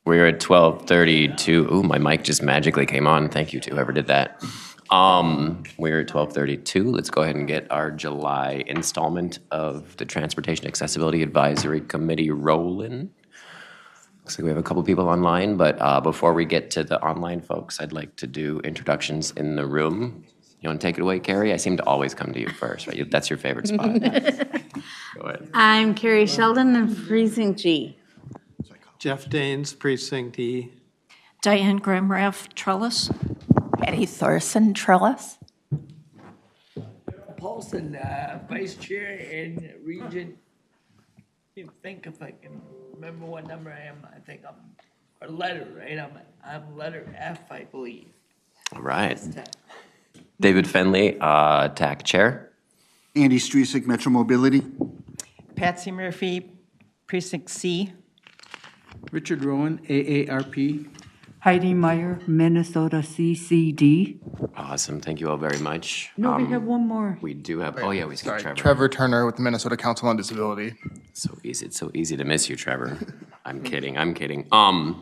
We're at 12:32. Ooh, my mic just magically came on. Thank you to whoever did that. We're at 12:32. Let's go ahead and get our July installment of the Transportation Accessibility Advisory Committee rolling. Looks like we have a couple people online, but before we get to the online folks, I'd like to do introductions in the room. You want to take it away, Carrie? I seem to always come to you first, right? That's your favorite spot. Go ahead. I'm Carrie Sheldon of Precinct G. Jeff Danes, Precinct E. Diane Grimraff, Trellis. Patty Thorson, Trellis. Paulsen, Vice Chair and Regent. I think if I can remember what number I am, I think I'm, or letter, right? I'm letter F, I believe. All right. David Fenley, TAAC Chair. Andy Streisick, Metro Mobility. Patsy Murphy, Precinct C. Richard Rowan, AARP. Heidi Meyer, Minnesota CCD. Awesome. Thank you all very much. No, we have one more. We do have, oh yeah, we skipped Trevor. Trevor Turner with the Minnesota Council on Disability. So easy. It's so easy to miss you, Trevor. I'm kidding. I'm kidding.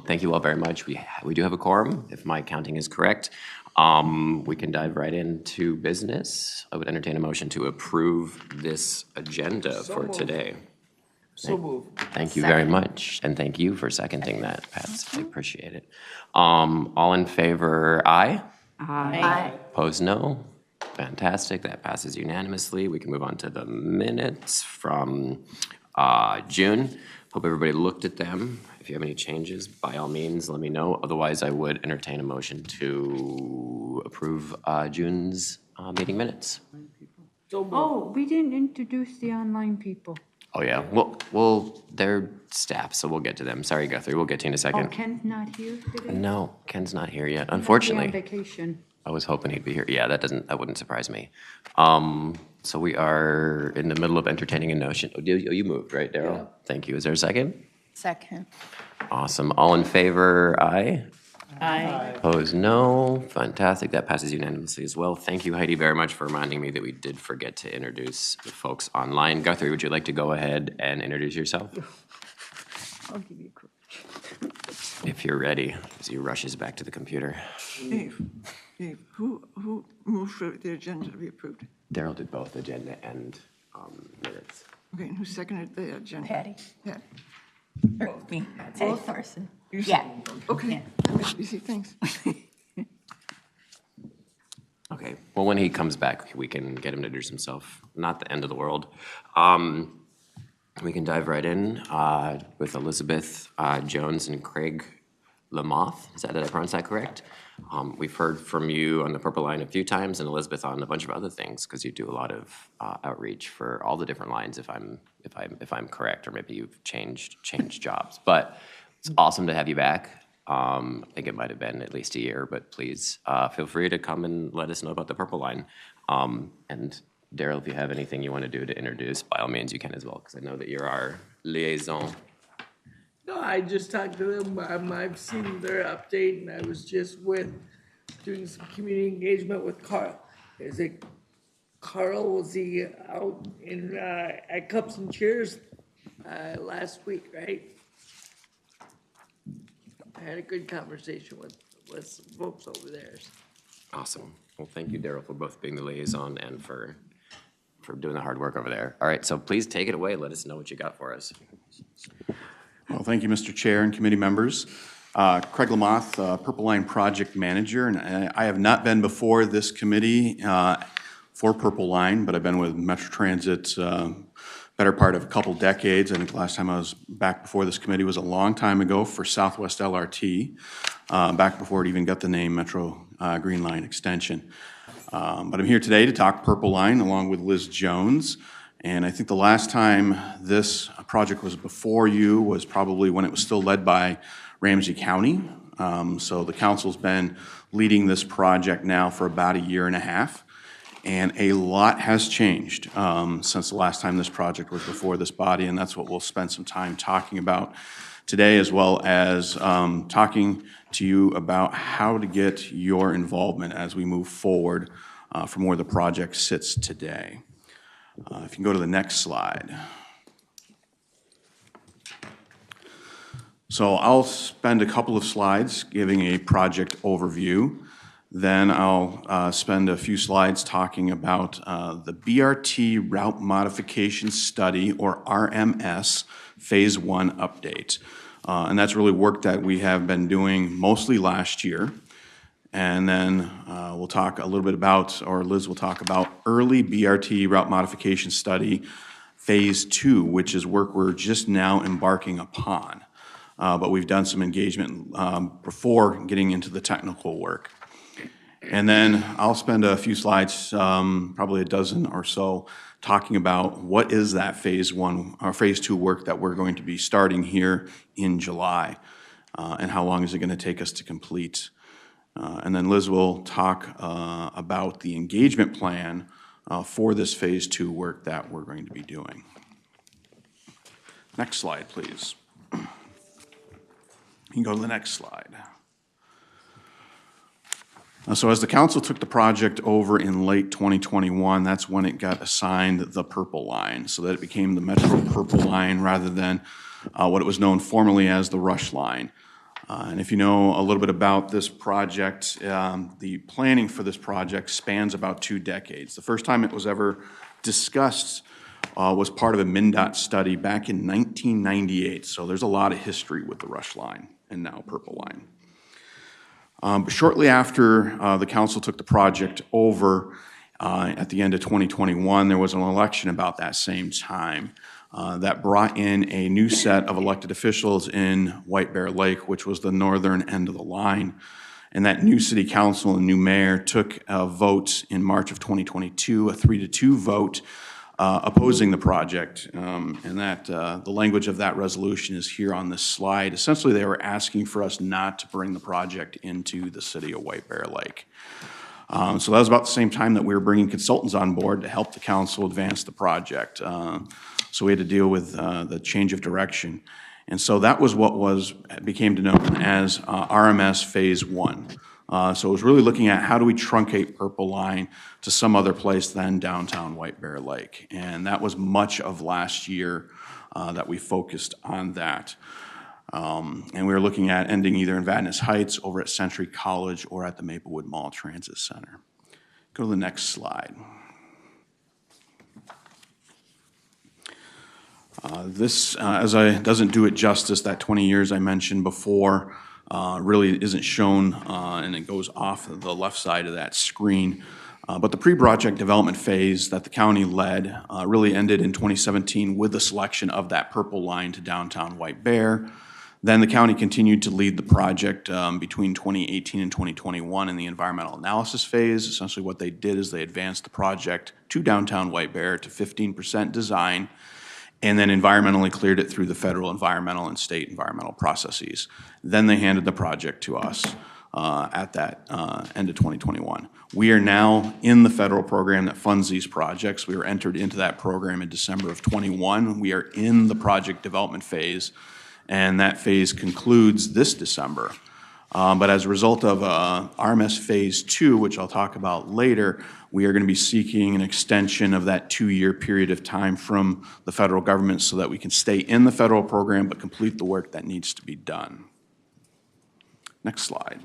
Thank you all very much. We do have a quorum, if my counting is correct. We can dive right into business. I would entertain a motion to approve this agenda for today. So moved. Thank you very much, and thank you for seconding that, Pat. I appreciate it. All in favor, aye? Aye. Opposed, no? Fantastic, that passes unanimously. We can move on to the minutes from June. Hope everybody looked at them. If you have any changes, by all means, let me know. Otherwise, I would entertain a motion to approve June's meeting minutes. Oh, we didn't introduce the online people. Oh, yeah. Well, they're staff, so we'll get to them. Sorry, Guthrie, we'll get to you in a Oh, second. Ken's not here today? No, Ken's not here yet, He'll be unfortunately. on vacation. I was hoping he'd be here. Yeah, that wouldn't surprise me. So we are in the middle of entertaining a notion. Oh, you moved, right, Darrell? Yeah. Thank you. Is there a second? Second. Awesome. All in favor, aye? Aye. Opposed, no. Fantastic. That passes unanimously as well. Thank you, Heidi, very much for reminding me that we did forget to introduce the folks online. Guthrie, would you like to go ahead and introduce yourself? I'll give you a quick. If you're ready, as he rushes back to the computer. Dave, who moved for the agenda to be approved? Darrell did both agenda and minutes. Okay, and who seconded the agenda? Patty. Yeah. Or me, Patty Thorson. Yeah. Okay, easy, thanks. Okay, well, when he comes back, we can get him to introduce himself. Not the end of the world. We can dive right in with Elizabeth Jones and Craig Lamothe. Did I pronounce that correct? We've heard from you on the Purple Line a few times, and Elizabeth on a bunch of other things, because you do a lot of outreach for all the different lines, if I'm correct, or maybe you've changed jobs. But it's awesome to have you back. I think it might have been at least a year, but please feel free to come and let us know about the Purple Line. And Darrell, if you have anything you want to do to introduce, by all means you can as well, because I know that you're our liaison. No, I just talked to them. I've seen their update, and I was just doing some community engagement with Carl. Is it Carl? Was he out in at Cups and Cheers last week, right? I had a good conversation with some folks over there. Awesome. Well, thank you, Darrell, for both being the liaison and for doing the hard work over there. All right, so please take it away. Let us know what you got for us. Well, thank you, Mr. Chair and committee members. Craig Lamothe, Purple Line Project Manager, and I have not been before this committee for Purple Line, but I've been with Metro Transit better part of a couple decades. I think the last time I was back before this committee was a long time ago for Southwest LRT, back before it even got the name Metro Green Line Extension. But I'm here today to talk Purple Line along with Liz Jones. And I think the last time this project was before you was probably when it was still led by Ramsey County. So the council's been leading this project now for about a year and a half. And a lot has changed since the last time this project was before this body, and that's what we'll spend some time talking about today, as well as talking to you about how to get your involvement as we move forward from where the project sits today. If you can go to the next slide. So I'll spend a couple of slides giving a project overview. Then I'll spend a few slides talking about the BRT Route Modification Study, or RMS, Phase 1 update. And that's really work that we have been doing mostly last year. And then we'll talk a little bit about, or Liz will talk about, early BRT Route Modification Study, Phase 2, which is work we're just now embarking upon. But we've done some engagement before getting into the technical work. And then I'll spend a few slides, probably a dozen or so, talking about what is that Phase 1 or Phase 2 work that we're going to be starting here in July, and how long is it going to take us to complete. And then Liz will talk about the engagement plan for this Phase 2 work that we're going to be doing. Next slide, please. You can go to the next slide. So as the council took the project over in late 2021, that's when it got assigned the purple line, so that it became the Metro Purple Line rather than what it was known formerly as the Rush Line. And if you know a little bit about this project, the planning for this project spans about 2 decades. The first time it was ever discussed was part of a MnDOT study back in 1998, so there's a lot of history with the Rush Line and now Purple Line. But shortly after the council took the project over at the end of 2021, there was an election about that same time that brought in a new set of elected officials in White Bear Lake, which was the northern end of the line. And that new city council and new mayor took a vote in March of 2022, a 3-2 vote, opposing the project, and that the language of that resolution is here on this slide. Essentially, they were asking for us not to bring the project into the city of White Bear Lake. So that was about the same time that we were bringing consultants on board to help the council advance the project. So we had to deal with the change of direction. And so that was what became known as RMS Phase 1. So it was really looking at how do we truncate Purple Line to some other place than downtown White Bear Lake. And that was much of last year that we focused on that. And we were looking at ending either in Vadnais Heights, over at Century College, or at the Maplewood Mall Transit Center. Go to the next slide. This, doesn't do it justice. That 20 years I mentioned before really isn't shown, and it goes off the left side of that screen. But the pre-project development phase that the county led really ended in 2017 with the selection of that Purple Line to downtown White Bear. Then the county continued to lead the project between 2018 and 2021 in the environmental analysis phase. Essentially what they did is they advanced the project to downtown White Bear to 15% design, and then environmentally cleared it through the federal environmental and state environmental processes. Then they handed the project to us at that end of 2021. We are now in the federal program that funds these projects. We were entered into that program in December of 21. We are in the project development phase, and that phase concludes this December. But as a result of RMS Phase 2, which I'll talk about later, we are going to be seeking an extension of that 2-year period of time from the federal government so that we can stay in the federal program but complete the work that needs to be done. Next slide.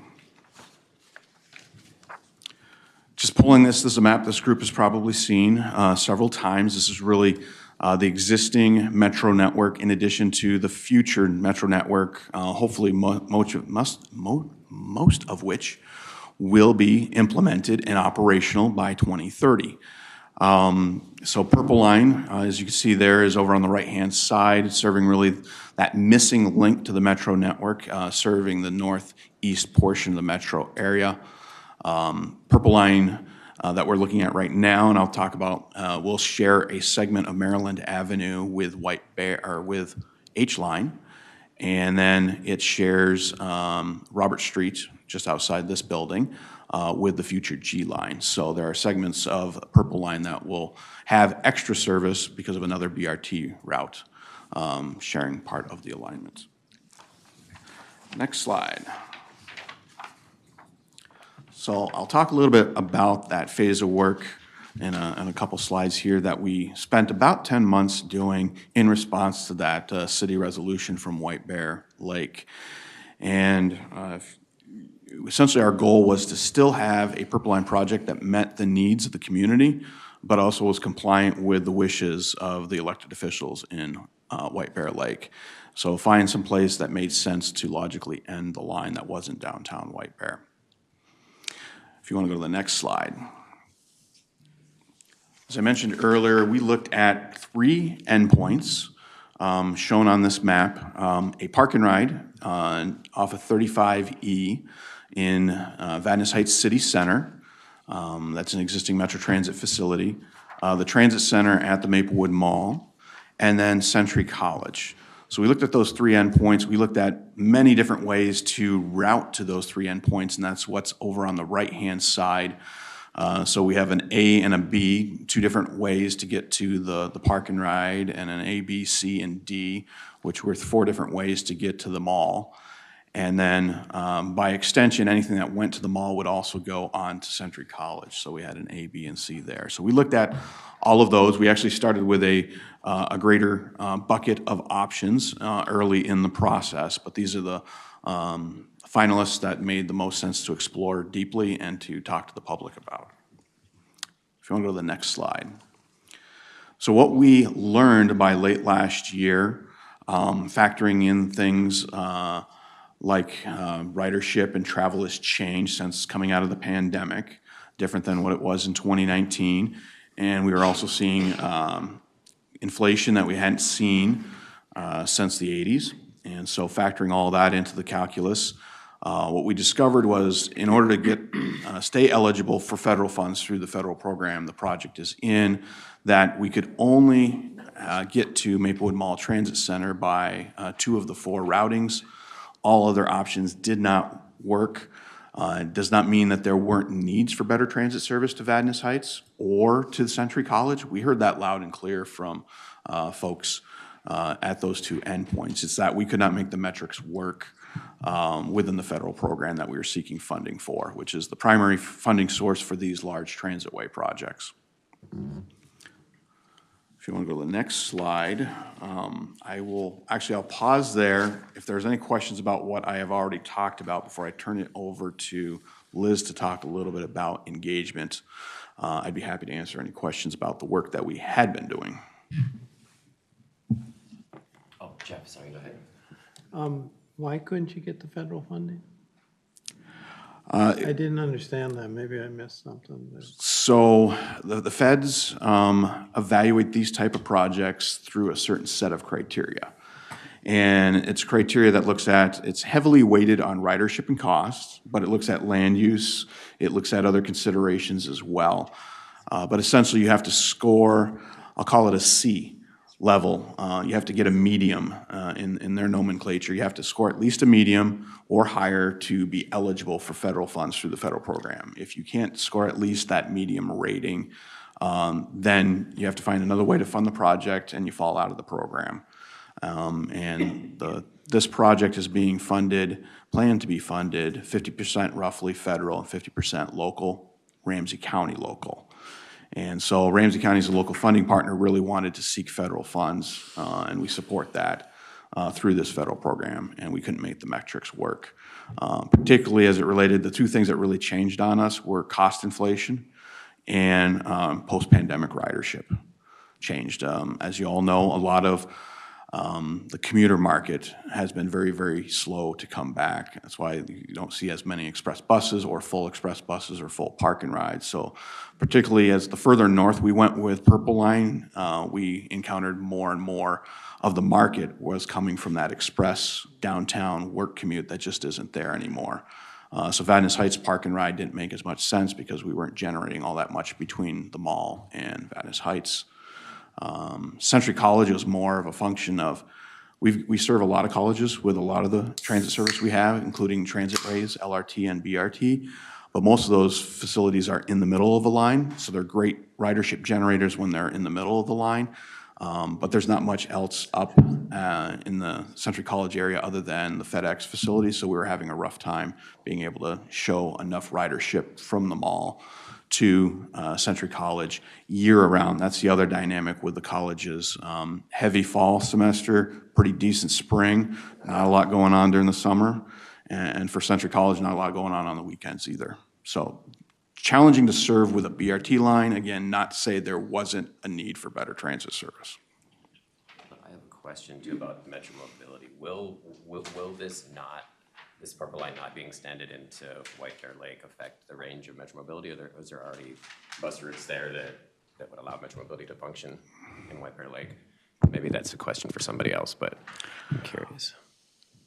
Just pulling this is a map this group has probably seen several times. This is really the existing metro network in addition to the future metro network, hopefully most of which will be implemented and operational by 2030. So Purple Line, as you can see there, is over on the right-hand side, serving really that missing link to the metro network, serving the northeast portion of the metro area. Purple Line that we're looking at right now, and I'll talk about, we'll share a segment of Maryland Avenue with White Bear, or with H-Line, and then it shares Robert Street, just outside this building, with the future G-Line. So there are segments of Purple Line that will have extra service because of another BRT route sharing part of the alignment. Next slide. So I'll talk a little bit about that phase of work in a couple slides here that we spent about 10 months doing in response to that city resolution from White Bear Lake. And essentially our goal was to still have a Purple Line project that met the needs of the community, but also was compliant with the wishes of the elected officials in White Bear Lake. So find some place that made sense to logically end the line that wasn't downtown White Bear. If you want to go to the next slide. As I mentioned earlier, we looked at 3 endpoints shown on this map. A park and ride off of 35E in Vadnais Heights City Center. That's an existing Metro Transit facility. The Transit Center at the Maplewood Mall, and then Century College. So we looked at those 3 endpoints. We looked at many different ways to route to those 3 endpoints, and that's what's over on the right-hand side. So we have an A and a B, 2 different ways to get to the park and ride, and an A, B, C, and D, which were 4 different ways to get to the mall. And then by extension, anything that went to the mall would also go on to Century College. So we had an A, B, and C there. So we looked at all of those. We actually started with a greater bucket of options early in the process, but these are the finalists that made the most sense to explore deeply and to talk to the public about. If you want to go to the next slide. So what we learned by late last year, factoring in things like ridership and travel has changed since coming out of the pandemic, different than what it was in 2019. And we were also seeing inflation that we hadn't seen since the 80s. And so factoring all that into the calculus, what we discovered was in order to stay eligible for federal funds through the federal program the project is in, that we could only get to Maplewood Mall Transit Center by 2 of the 4 routings. All other options did not work. It does not mean that there weren't needs for better transit service to Vadnais Heights or to Century College. We heard that loud and clear from folks at those 2 endpoints. It's that we could not make the metrics work within the federal program that we were seeking funding for, which is the primary funding source for these large transitway projects. If you want to go to the next slide, I'll pause there. If there's any questions about what I have already talked about before I turn it over to Liz to talk a little bit about engagement, I'd be happy to answer any questions about the work that we had been doing. Oh, Jeff, sorry, go ahead. Why couldn't you get the federal funding? I didn't understand that. Maybe I missed something. So the feds evaluate these type of projects through a certain set of criteria. And it's criteria that looks at, it's heavily weighted on ridership and cost, but it looks at land use, it looks at other considerations as well. But essentially you have to score, I'll call it a C level. You have to get a medium in their nomenclature. You have to score at least a medium or higher to be eligible for federal funds through the federal program. If you can't score at least that medium rating, then you have to find another way to fund the project and you fall out of the program. This project is being funded, planned to be funded 50% roughly federal and 50% local, Ramsey County local. And so Ramsey County as a local funding partner really wanted to seek federal funds, and we support that through this federal program, and we couldn't make the metrics work. Particularly as it related, the 2 things that really changed on us were cost inflation and post-pandemic ridership changed. As you all know, a lot of the commuter market has been very, very slow to come back. That's why you don't see as many express buses or full express buses or full park and rides. So particularly as the further north we went with Purple Line, we encountered more and more of the market was coming from that express downtown work commute that just isn't there anymore. So Vadnais Heights Park and Ride didn't make as much sense because we weren't generating all that much between the mall and Vadnais Heights. Century College was more of a function of, we serve a lot of colleges with a lot of the transit service we have, including transit ways, LRT and BRT, but most of those facilities are in the middle of the line, so they're great ridership generators when they're in the middle of the line, but there's not much else up in the Century College area other than the FedEx facility, so we were having a rough time being able to show enough ridership from the mall to Century College year-round. That's the other dynamic with the colleges. Heavy fall semester, pretty decent spring, not a lot going on during the summer. And for Century College, not a lot going on the weekends either. So challenging to serve with a BRT line. Again, not to say there wasn't a need for better transit service. I have a question too about Metromobility. Will this Purple Line not being extended into White Bear Lake affect the range of Metromobility, or is there already bus routes there that would allow Metromobility to function in White Bear Lake? Maybe that's a question for somebody else, but I'm curious.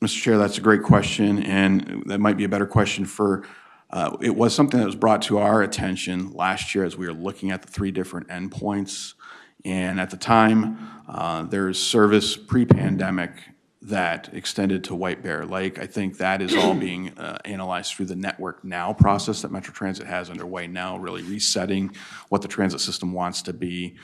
Mr. Chair, that's a great question, and that might be a better question for, it was something that was brought to our attention last year as we were looking at the 3 different endpoints. And at the time, there's service pre-pandemic that extended to White Bear Lake. I think that is all being analyzed through the Network Now process that Metro Transit has underway now, really resetting what the transit system wants to be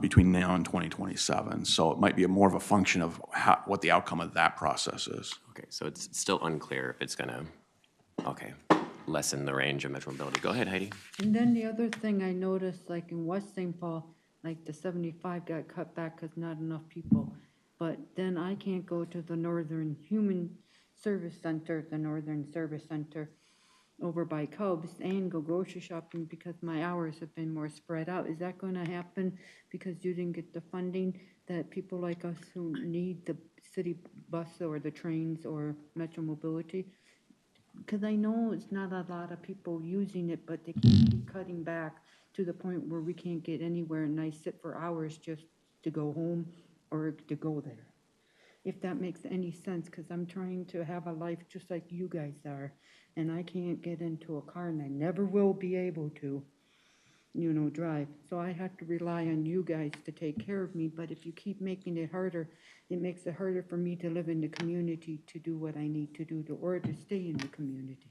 between now and 2027. So it might be more of a function of what the outcome of that process is. Okay, so it's still unclear if it's gonna, lessen the range of Metromobility. Go ahead, Heidi. And then the other thing I noticed, like in West St. Paul, like the 75 got cut back because not enough people. But then I can't go to the Northern Human Service Center, the Northern Service Center over by Cubs, and go grocery shopping because my hours have been more spread out. Is that going to happen because you didn't get the funding that people like us who need the city bus or the trains or Metromobility? Because I know it's not a lot of people using it, but they keep cutting back to the point where we can't get anywhere, and I sit for hours just to go home or to go there. If that makes any sense, because I'm trying to have a life just like you guys are, and I can't get into a car, and I never will be able to, drive. So I have to rely on you guys to take care of me, but if you keep making it harder, it makes it harder for me to live in the community to do what I need to do or to stay in the community.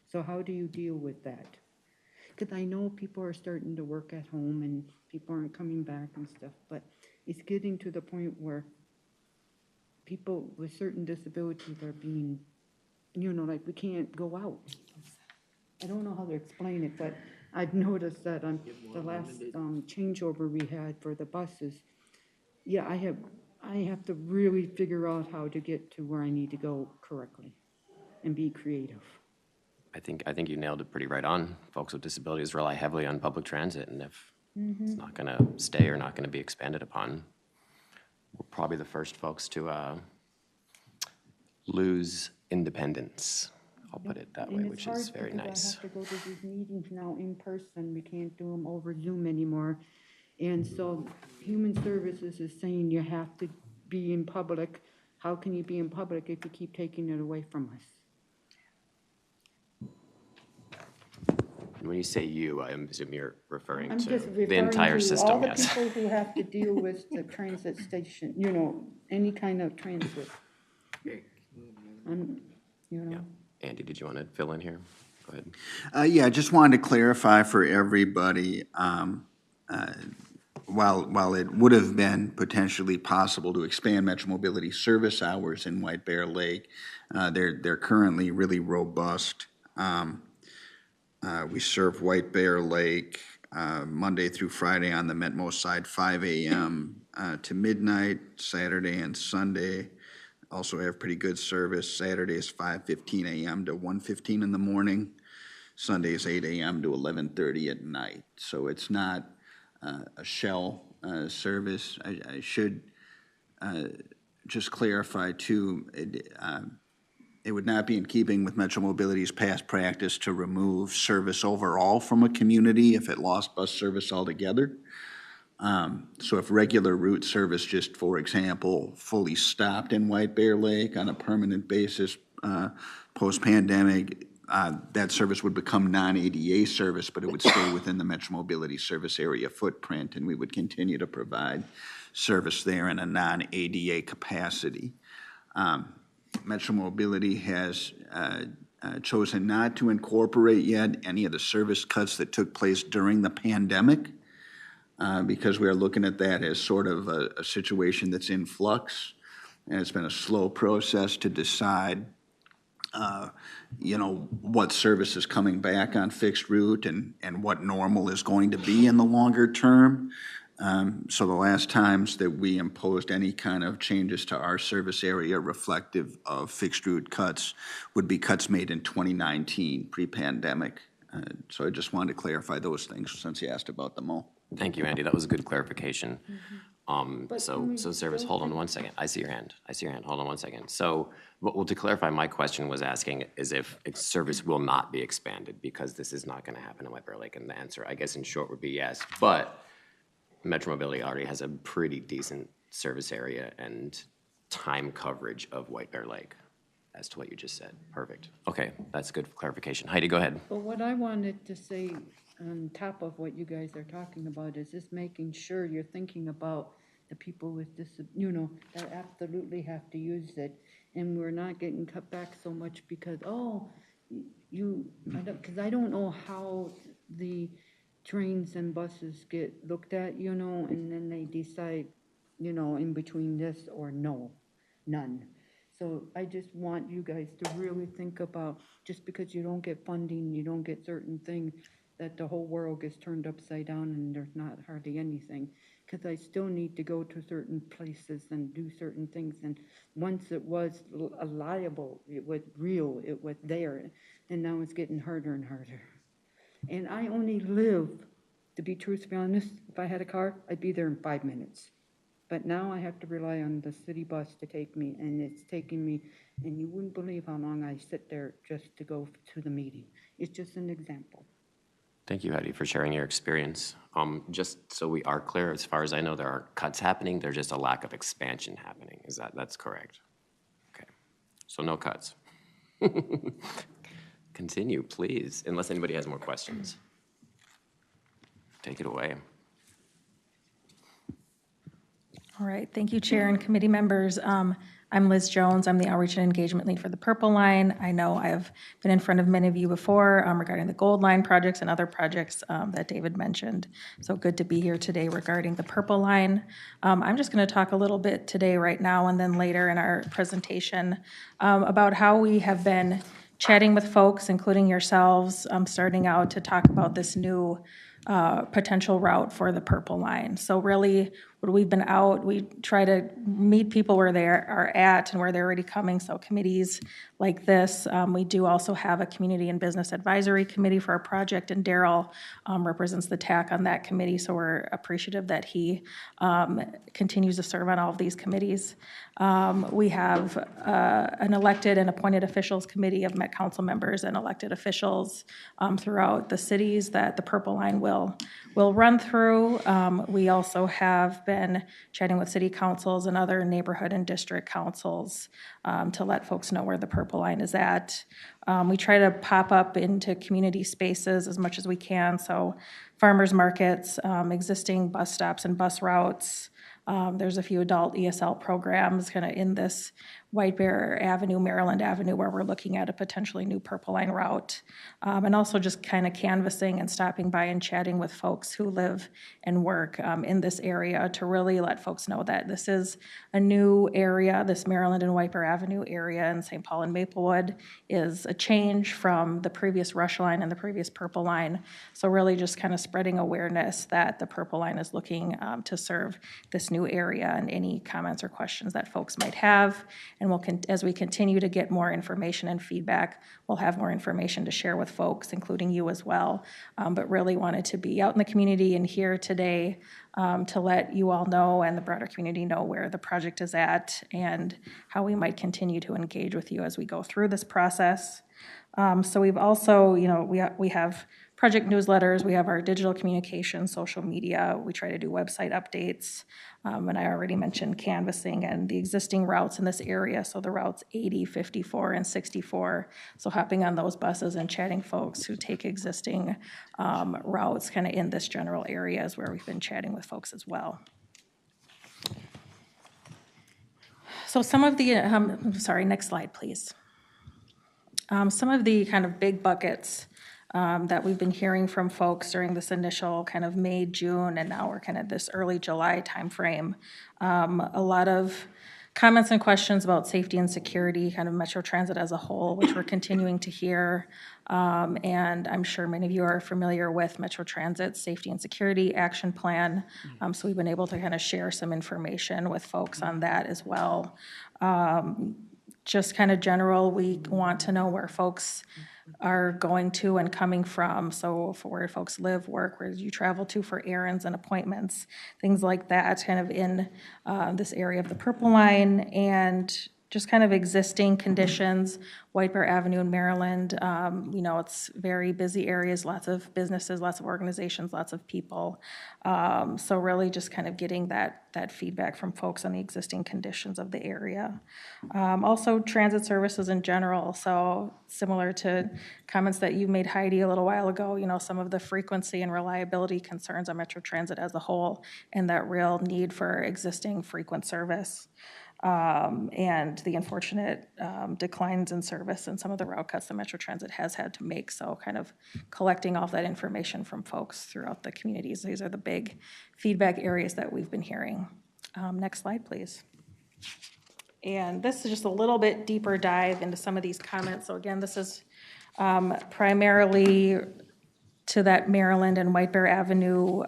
So how do you deal with that? Because I know people are starting to work at home and people aren't coming back and stuff, but it's getting to the point where people with certain disabilities are being, like we can't go out. I don't know how to explain it, but I've noticed that on the last changeover we had for the buses, I have to really figure out how to get to where I need to go correctly and be creative. I think you nailed it pretty right on. Folks with disabilities rely heavily on public transit, and if it's not going to stay or not going to be expanded upon, we're probably the first folks to lose independence. I'll put it that way, which is very nice. I have to go to these meetings now in person. We can't do them over Zoom anymore. And so Human Services is saying you have to be in public. How can you be in public if you keep taking it away from us? When you say you, I assume you're referring I'm to just the entire referring to system, all the yes. people who have to deal with the transit station, any kind of transit. Yeah. Andy, did you want to fill in here? Go ahead. I just wanted to clarify for everybody, while it would have been potentially possible to expand Metromobility service hours in White Bear Lake, they're currently really robust. We serve White Bear Lake Monday through Friday on the Metmo side, 5 a.m. To midnight, Saturday and Sunday. Also have pretty good service. Saturday is 5:15 a.m. to 1:15 in the morning. Sunday is 8 a.m. to 11:30 at night. So it's not a shell service. I should just clarify too, it would not be in keeping with Metromobility's past practice to remove service overall from a community if it lost bus service altogether. So if regular route service just, for example, fully stopped in White Bear Lake on a permanent basis post-pandemic, that service would become non-ADA service, but it would stay within the Metromobility service area footprint, and we would continue to provide service there in a non-ADA capacity. Metromobility has chosen not to incorporate yet any of the service cuts that took place during the pandemic, because we are looking at that as sort of a situation that's in flux, and it's been a slow process to decide you know, what service is coming back on fixed route and what normal is going to be in the longer term. So the last times that we imposed any kind of changes to our service area reflective of fixed route cuts would be cuts made in 2019, pre-pandemic. So I just wanted to clarify those things since you asked about them all. Thank you, Andy. That was a good clarification. So service, hold on one second. I see your hand. Hold on one second. So, well, to clarify, my question was asking is if service will not be expanded because this is not going to happen in White Bear Lake, and the answer, I guess, in short, would be yes. But Metro Mobility already has a pretty decent service area and time coverage of White Bear Lake, as to what you just said. Perfect. Okay, that's good clarification. Heidi, go ahead. But what I wanted to say on top of what you guys are talking about is just making sure you're thinking about the people with you know, that absolutely have to use it. And we're not getting cut back so much because, because I don't know how the trains and buses get looked at, you know, and then they decide, you know, in between this or no, none. So I just want you guys to really think about, just because you don't get funding, you don't get certain things, that the whole world gets turned upside down and there's not hardly anything. Because I still need to go to certain places and do certain things. And once it was liable, it was real, it was there, and now it's getting harder and harder. And I only live, to be truthfully honest, if I had a car, I'd be there in 5 minutes. But now I have to rely on the city bus to take me, and it's taking me, and you wouldn't believe how long I sit there just to go to the meeting. It's just an example. Thank you, Heidi, for sharing your experience. Just so we are clear, as far as I know, there are cuts happening. There's just a lack of expansion happening. That's correct? Okay. So no cuts. Continue, please, unless anybody has more questions. Take it away. All right, thank you, Chair and committee members. I'm Liz Jones. I'm the Outreach and Engagement Lead for the Purple Line. I know I've been in front of many of you before regarding the Gold Line projects and other projects that David mentioned. So good to be here today regarding the Purple Line. I'm just going to talk a little bit today, right now, and then later in our presentation about how we have been chatting with folks, including yourselves, starting out to talk about this new potential route for the Purple Line. So really, when we've been out, we try to meet people where they are at and where they're already coming. So committees like this. We do also have a Community and Business Advisory Committee for our project, and Darrell represents the TAAC on that committee. So we're appreciative that he continues to serve on all of these committees. We have an elected and appointed officials committee of Met Council members and elected officials throughout the cities that the Purple Line will run through. We also have been chatting with city councils and other neighborhood and district councils to let folks know where the Purple Line is at. We try to pop up into community spaces as much as we can. So farmers markets, existing bus stops and bus routes. There's a few adult ESL programs kind of in this White Bear Avenue, Maryland Avenue, where we're looking at a potentially new Purple Line route. And also just kind of canvassing and stopping by and chatting with folks who live and work in this area to really let folks know that this is a new area. This Maryland and White Bear Avenue area in St. Paul and Maplewood is a change from the previous Rush Line and the previous Purple Line. So really just kind of spreading awareness that the Purple Line is looking to serve this new area, and any comments or questions that folks might have. And we'll, as we continue to get more information and feedback, we'll have more information to share with folks, including you as well. But really wanted to be out in the community and here today to let you all know and the broader community know where the project is at and how we might continue to engage with you as we go through this process. So we've also, we have project newsletters, we have our digital communication, social media, we try to do website updates, and I already mentioned canvassing and the existing routes in this area, so the routes 80, 54, and 64, so hopping on those buses and chatting folks who take existing routes kind of in this general area is where we've been chatting with folks as well. So some of the, next slide, please. Some of the kind of big buckets that we've been hearing from folks during this initial kind of May, June, and now we're kind of this early July timeframe. A lot of comments and questions about safety and security, kind of Metro Transit as a whole, which we're continuing to hear. And I'm sure many of you are familiar with Metro Transit's Safety and Security Action Plan. So we've been able to kind of share some information with folks on that as well. Just kind of general, we want to know where folks are going to and coming from. So for where folks live, work, where you travel to for errands and appointments, things like that, kind of in this area of the Purple Line, and just kind of existing conditions. White Bear Avenue in Maryland, it's very busy areas, lots of businesses, lots of organizations, lots of people. So really just kind of getting that feedback from folks on the existing conditions of the area. Also transit services in general. So similar to comments that you made, Heidi, a little while ago, some of the frequency and reliability concerns on Metro Transit as a whole, and that real need for existing frequent service. And the unfortunate declines in service and some of the route cuts that Metro Transit has had to make. So kind of collecting all that information from folks throughout the communities. These are the big feedback areas that we've been hearing. Next slide, please. And this is just a little bit deeper dive into some of these comments. So again, this is primarily to that Maryland and White Bear Avenue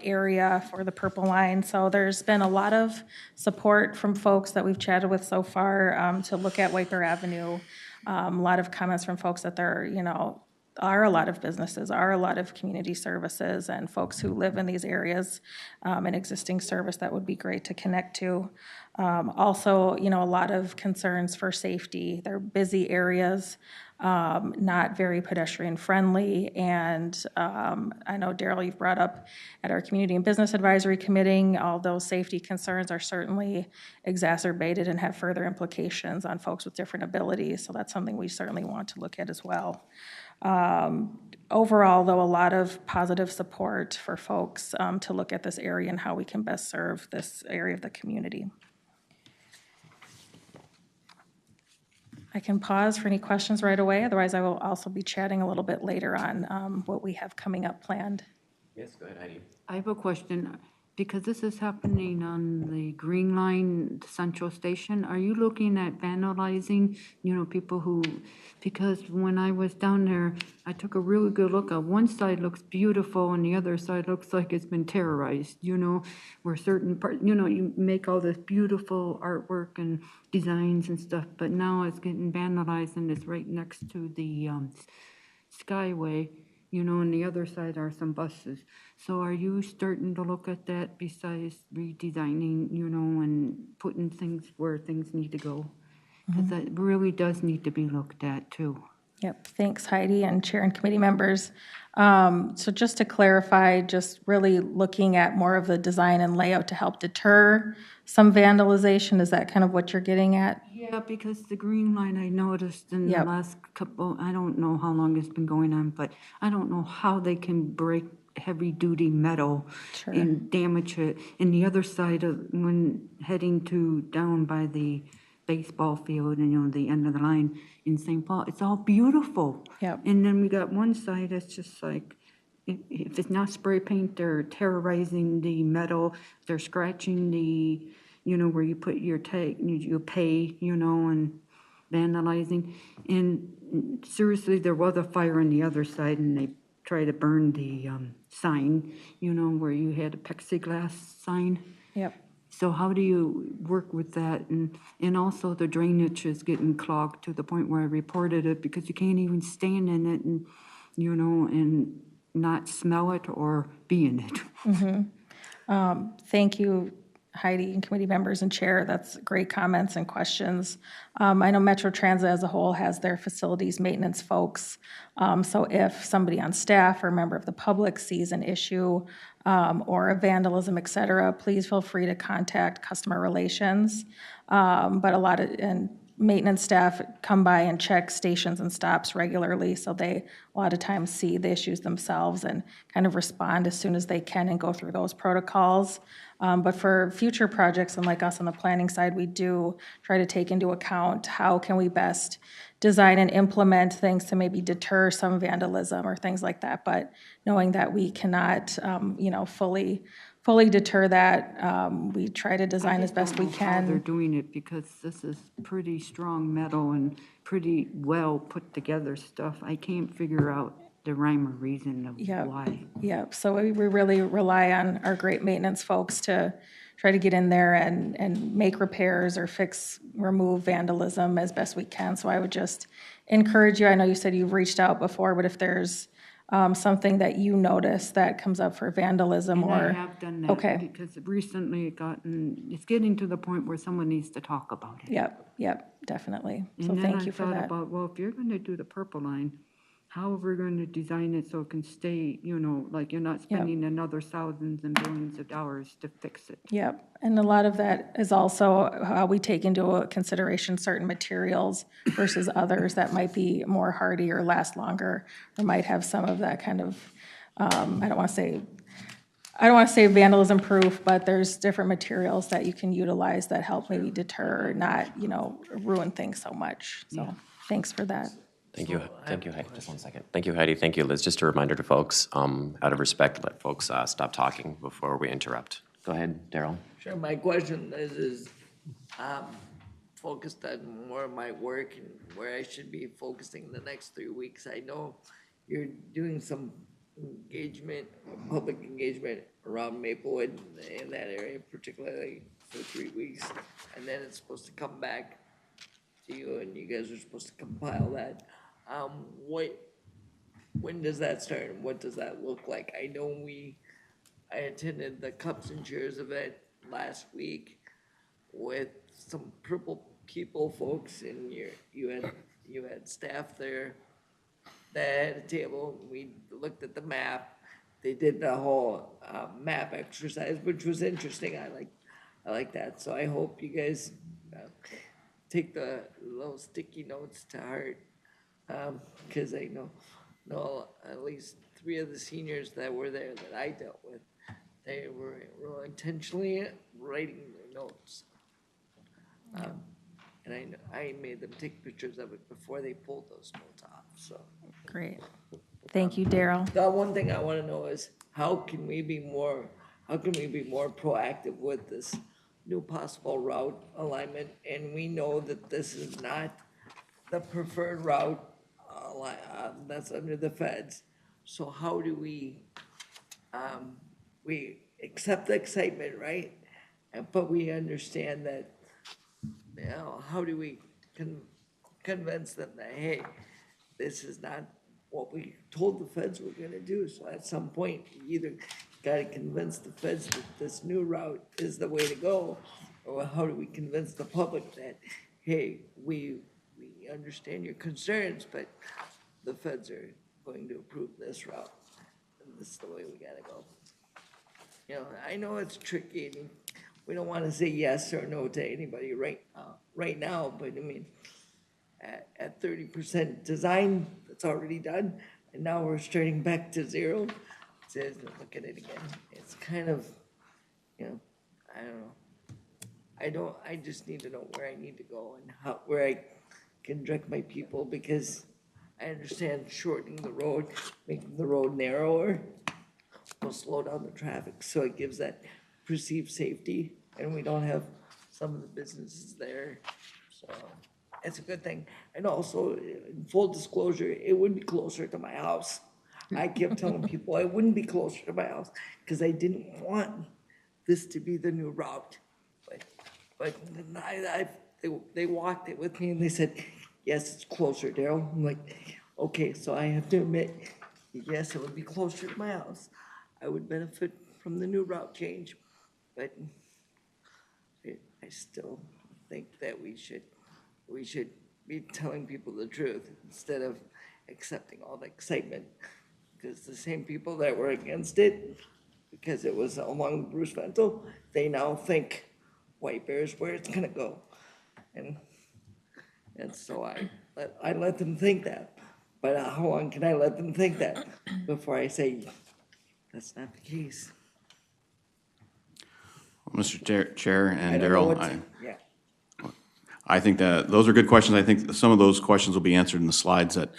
area for the Purple Line. So there's been a lot of support from folks that we've chatted with so far to look at White Bear Avenue. A lot of comments from folks that there, are a lot of businesses, are a lot of community services, and folks who live in these areas, an existing service that would be great to connect to. Also, a lot of concerns for safety. They're busy areas, not very pedestrian friendly, and I know, Darrell, you've brought up at our Community and Business Advisory Committee, all those safety concerns are certainly exacerbated and have further implications on folks with different abilities, so that's something we certainly want to look at as well. Overall, though, a lot of positive support for folks to look at this area and how we can best serve this area of the community. I can pause for any questions right away. Otherwise, I will also be chatting a little bit later on what we have coming up planned. Yes, go ahead, Heidi. I have a question. Because this is happening on the Green Line, the Central Station, are you looking at vandalizing, people who, because when I was down there, I took a really good look. One side looks beautiful and the other side looks like it's been terrorized, where certain parts, you make all this beautiful artwork and designs and stuff, but now it's getting vandalized and it's right next to the Skyway. And the other side are some buses. So are you starting to look at that besides redesigning, and putting things where things need to go? Because that really does need to be looked at too. Yep, thanks Heidi and Chair and committee members. So just to clarify, just really looking at more of the design and layout to help deter some vandalization. Is that kind of what you're getting at? Yeah, because the Green Line I noticed in the last couple, I don't know how long it's been going on, but I don't know how they can break heavy duty metal and damage it. And the other side of when heading to down by the baseball field and the end of the line in St. Paul, it's all beautiful. Yep. And then we got one side that's just like, if it's not spray paint, they're terrorizing the metal, they're scratching the, where you put your tag, you pay, and vandalizing. And seriously, there was a fire on the other side and they tried to burn the sign, where you had a plexiglass sign. Yep. So how do you work with that? And also the drainage is getting clogged to the point where I reported it because you can't even stand in it and, and not smell it or be in it. Thank you, Heidi and committee members and chair. That's great comments and questions. I know Metro Transit as a whole has their facilities maintenance folks. So if somebody on staff or a member of the public sees an issue or a vandalism, et cetera, please feel free to contact customer relations. But a lot of maintenance staff come by and check stations and stops regularly, so they a lot of times see the issues themselves and kind of respond as soon as they can and go through those protocols. But for future projects, and like us on the planning side, we do try to take into account how can we best design and implement things to maybe deter some vandalism or things like that, but knowing that we cannot, fully deter that. We try to design as best we I just don't know how they're can. doing it because this is pretty strong metal and pretty well put together stuff. I can't figure out the rhyme or reason of Yep. why. Yep, so we really rely on our great maintenance folks to try to get in there and make repairs or remove vandalism as best we can. So I would just encourage you, I know you said you've reached out before, but if there's something that you notice that comes up for vandalism And or. I have done that Okay, because recently it's getting to the point where someone needs to talk about it. yep, definitely. So And then thank I you for thought that. about, well, if you're gonna do the purple line, how are we gonna design it so it can stay, like you're not spending another thousands and billions of dollars to fix it? Yep, and a lot of that is also how we take into consideration certain materials versus others that might be more hardy or last longer, or might have some of that kind of, I don't want to say vandalism proof, but there's different materials that you can utilize that help maybe deter, not, ruin things so much. So thanks for that. Thank you, Heidi. Just one second. Thank you, Heidi. Thank you, Liz. Just a reminder to folks, out of respect, let folks stop talking before we interrupt. Go ahead, Darrell. Sure, my question is focused on more of my work and where I should be focusing the next 3 weeks. I know you're doing some engagement, public engagement around Maplewood in that area, particularly for 3 weeks. And then it's supposed to come back to you and you guys are supposed to compile that. When does that start and what does that look like? I know I attended the Cups and Cheers event last week with some Purple People folks, and you had staff there that had a table. We looked at the map. They did the whole map exercise, which was interesting. I like that. So I hope you guys take the little sticky notes to heart, because I know at least 3 of the seniors that were there that I dealt with, they were intentionally writing their notes. And I made them take pictures of it before they pulled those notes off, so. Great. Thank you, Darrell. The one thing I want to know is how can we be more proactive with this new possible route alignment? And we know that this is not the preferred route that's under the feds. So how do we accept the excitement, right? But we understand that, how do we convince them that, hey, this is not what we told the feds we're gonna do? So at some point, you either gotta convince the feds that this new route is the way to go, or how do we convince the public that, hey, we understand your concerns, but the feds are going to approve this route, and this is the way we gotta go. I know it's tricky, and we don't wanna say yes or no to anybody right now, but I mean, at 30% design, that's already done, and now we're starting back to zero, to look at it again. It's kind of, I don't know. I just need to know where I need to go and where I can direct my people, because I understand shortening the road, making the road narrower will slow down the traffic, so it gives that perceived safety, and we don't have some of the businesses there, so it's a good thing. And also, in full disclosure, it would be closer to my house. I kept telling people I wouldn't be closer to my house, because I didn't want this to be the new route. But they walked it with me and they said, yes, it's closer, Darrell. I'm like, okay, so I have to admit, yes, it would be closer to my house. I would benefit from the new route change, but I still think that we should be telling people the truth instead of accepting all the excitement, because the same people that were against it, because it was along Bruce Ventil, they now think White Bear is where it's gonna go, and so I let them think that. But how long can I let them think that before I say that's not the case? Well, Mr. Chair and Darrell, Yeah. I think that those are good questions. I think some of those questions will be answered in the slides that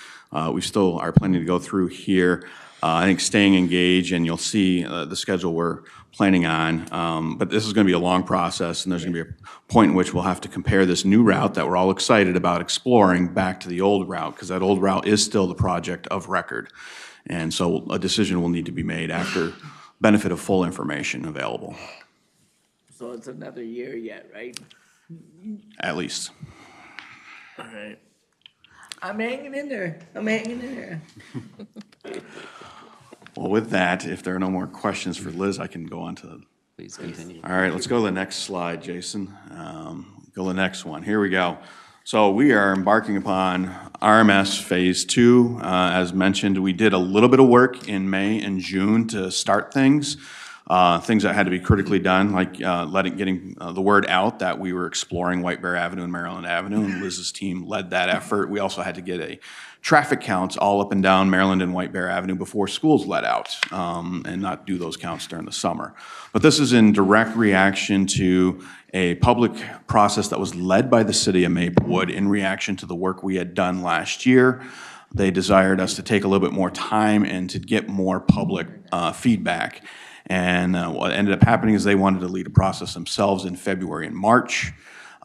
we still are planning to go through here. I think staying engaged, and you'll see the schedule we're planning on. But this is going to be a long process, and there's going to be a point in which we'll have to compare this new route that we're all excited about exploring back to the old route, because that old route is still the project of record. And so a decision will need to be made after benefit of full information available. So it's another year yet, right? At least. All right. I'm hanging in there. I'm hanging in there. Well, with that, if there are no more questions for Liz, I can go on to. Please continue. All right, let's go to the next slide, Jason. Go to the next one. Here we go. So we are embarking upon RMS Phase 2. As mentioned, we did a little bit of work in May and June to start things. Things that had to be critically done, like getting the word out that we were exploring White Bear Avenue and Maryland Avenue, and Liz's team led that effort. We also had to get a traffic counts all up and down Maryland and White Bear Avenue before schools let out, and not do those counts during the summer. But this is in direct reaction to a public process that was led by the city of Maplewood in reaction to the work we had done last year. They desired us to take a little bit more time and to get more public feedback. And what ended up happening is they wanted to lead a process themselves in February and March.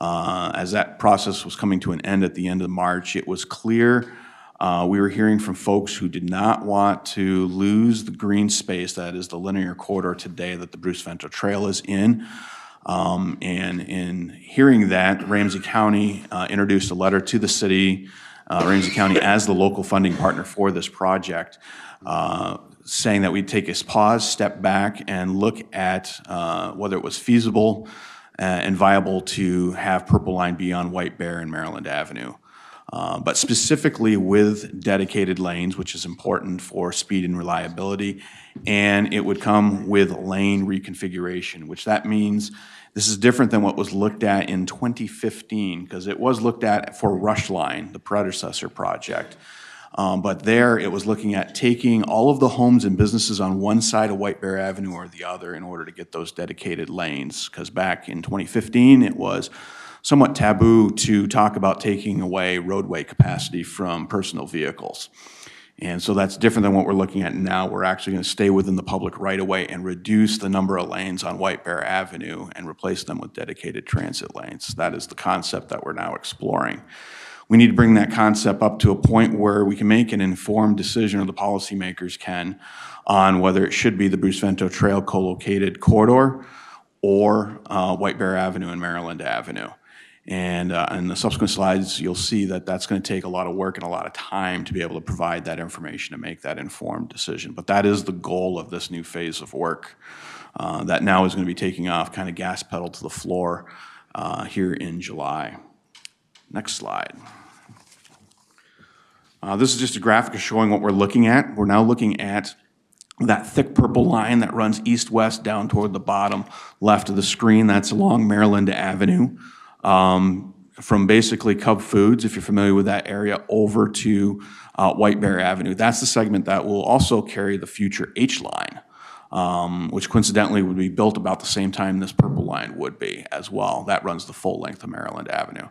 As that process was coming to an end at the end of March, it was clear we were hearing from folks who did not want to lose the green space that is the linear corridor today that the Bruce Vento Trail is in. And in hearing that, Ramsey County introduced a letter to the city, Ramsey County as the local funding partner for this project, saying that we'd take a pause, step back, and look at whether it was feasible and viable to have Purple Line be on White Bear and Maryland Avenue. But specifically with dedicated lanes, which is important for speed and reliability, and it would come with lane reconfiguration, which that means this is different than what was looked at in 2015, because it was looked at for Rush Line, the predecessor project. But there it was looking at taking all of the homes and businesses on one side of White Bear Avenue or the other in order to get those dedicated lanes. Because back in 2015, it was somewhat taboo to talk about taking away roadway capacity from personal vehicles. And so that's different than what we're looking at now. We're actually going to stay within the public right-of-way and reduce the number of lanes on White Bear Avenue and replace them with dedicated transit lanes. That is the concept that we're now exploring. We need to bring that concept up to a point where we can make an informed decision, or the policymakers can, on whether it should be the Bruce Vento Trail co-located corridor or White Bear Avenue and Maryland Avenue. And in the subsequent slides, you'll see that that's going to take a lot of work and a lot of time to be able to provide that information and make that informed decision. But that is the goal of this new phase of work that now is going to be taking off, kind of gas pedal to the floor here in July. Next slide. This is just a graphic showing what we're looking at. We're now looking at that thick purple line that runs east-west down toward the bottom left of the screen. That's along Maryland Avenue. From basically Cub Foods, if you're familiar with that area, over to White Bear Avenue. That's the segment that will also carry the future H-line, which coincidentally would be built about the same time this purple line would be as well. That runs the full length of Maryland Avenue.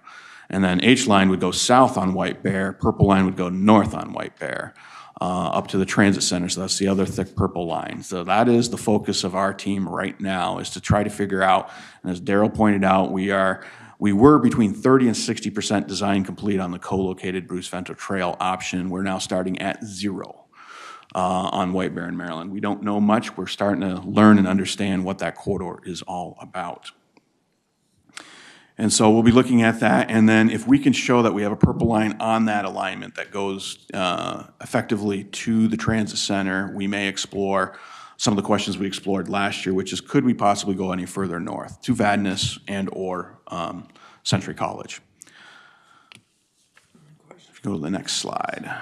And then H-line would go south on White Bear, purple line would go north on White Bear, up to the transit center. So that's the other thick purple line. So that is the focus of our team right now, is to try to figure out, and as Darrell pointed out, we were between 30 and 60% design complete on the co-located Bruce Vento Trail option. We're now starting at 0 on White Bear in Maryland. We don't know much. We're starting to learn and understand what that corridor is all about. And so we'll be looking at that, and then if we can show that we have a purple line on that alignment that goes effectively to the transit center, we may explore some of the questions we explored last year, which is, could we possibly go any further north to Vadnais and or Century College? If you go to the next slide.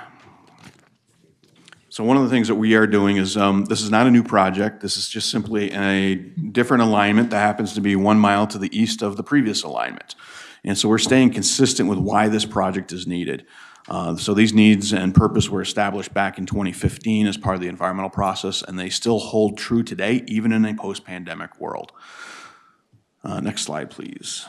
So one of the things that we are doing is, this is not a new project. This is just simply a different alignment that happens to be 1 mile to the east of the previous alignment. And so we're staying consistent with why this project is needed. So these needs and purpose were established back in 2015 as part of the environmental process, and they still hold true today, even in a post-pandemic world. Next slide, please.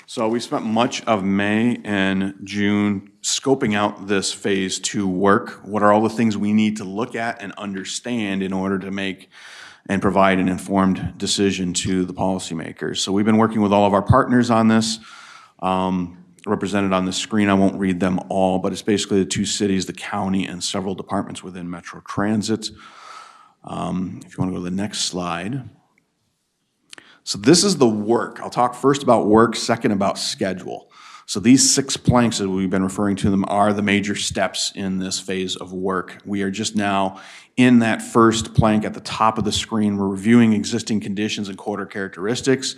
So we spent much of May and June scoping out this phase 2 work. What are all the things we need to look at and understand in order to make and provide an informed decision to the policymakers? So we've been working with all of our partners on this, represented on the screen. I won't read them all, but it's basically the 2 cities, the county, and several departments within Metro Transit. If you want to go to the next slide. So this is the work. I'll talk first about work, second about schedule. So these 6 planks that we've been referring to them are the major steps in this phase of work. We are just now in that first plank at the top of the screen. We're reviewing existing conditions and corridor characteristics.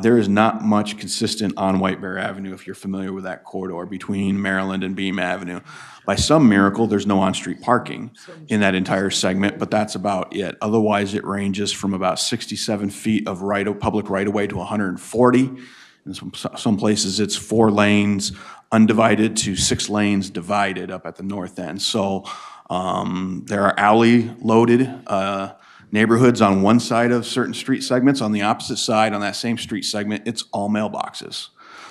There is not much consistent on White Bear Avenue, if you're familiar with that corridor between Maryland and Beam Avenue. By some miracle, there's no on-street parking in that entire segment, but that's about it. Otherwise, it ranges from about 67 feet of public right-of-way to 140. In some places, it's 4 lanes undivided to 6 lanes divided up at the north end. So there are alley-loaded neighborhoods on one side of certain street segments. On the opposite side, on that same street segment, it's all mailboxes.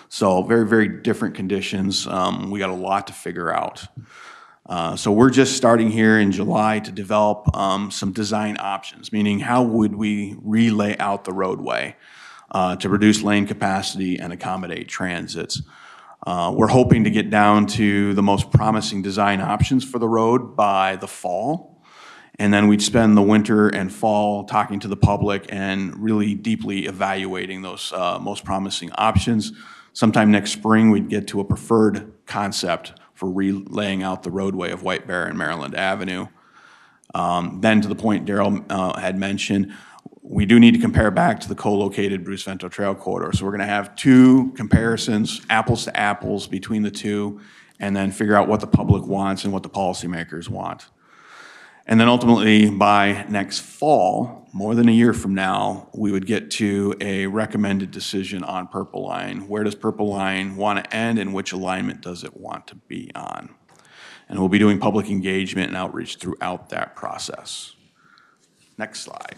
So very, very different conditions. We got a lot to figure out. So we're just starting here in July to develop some design options, meaning how would we relay out the roadway to reduce lane capacity and accommodate transits. We're hoping to get down to the most promising design options for the road by the fall. And then we'd spend the winter and fall talking to the public and really deeply evaluating those most promising options. Sometime next spring, we'd get to a preferred concept for relaying out the roadway of White Bear and Maryland Avenue. Then to the point Darrell had mentioned, we do need to compare back to the co-located Bruce Vento Trail corridor. So we're gonna have 2 comparisons, apples to apples between the 2, and then figure out what the public wants and what the policymakers want. And then ultimately, by next fall, more than a year from now, we would get to a recommended decision on Purple Line. Where does Purple Line want to end and which alignment does it want to be on? And we'll be doing public engagement and outreach throughout that process. Next slide.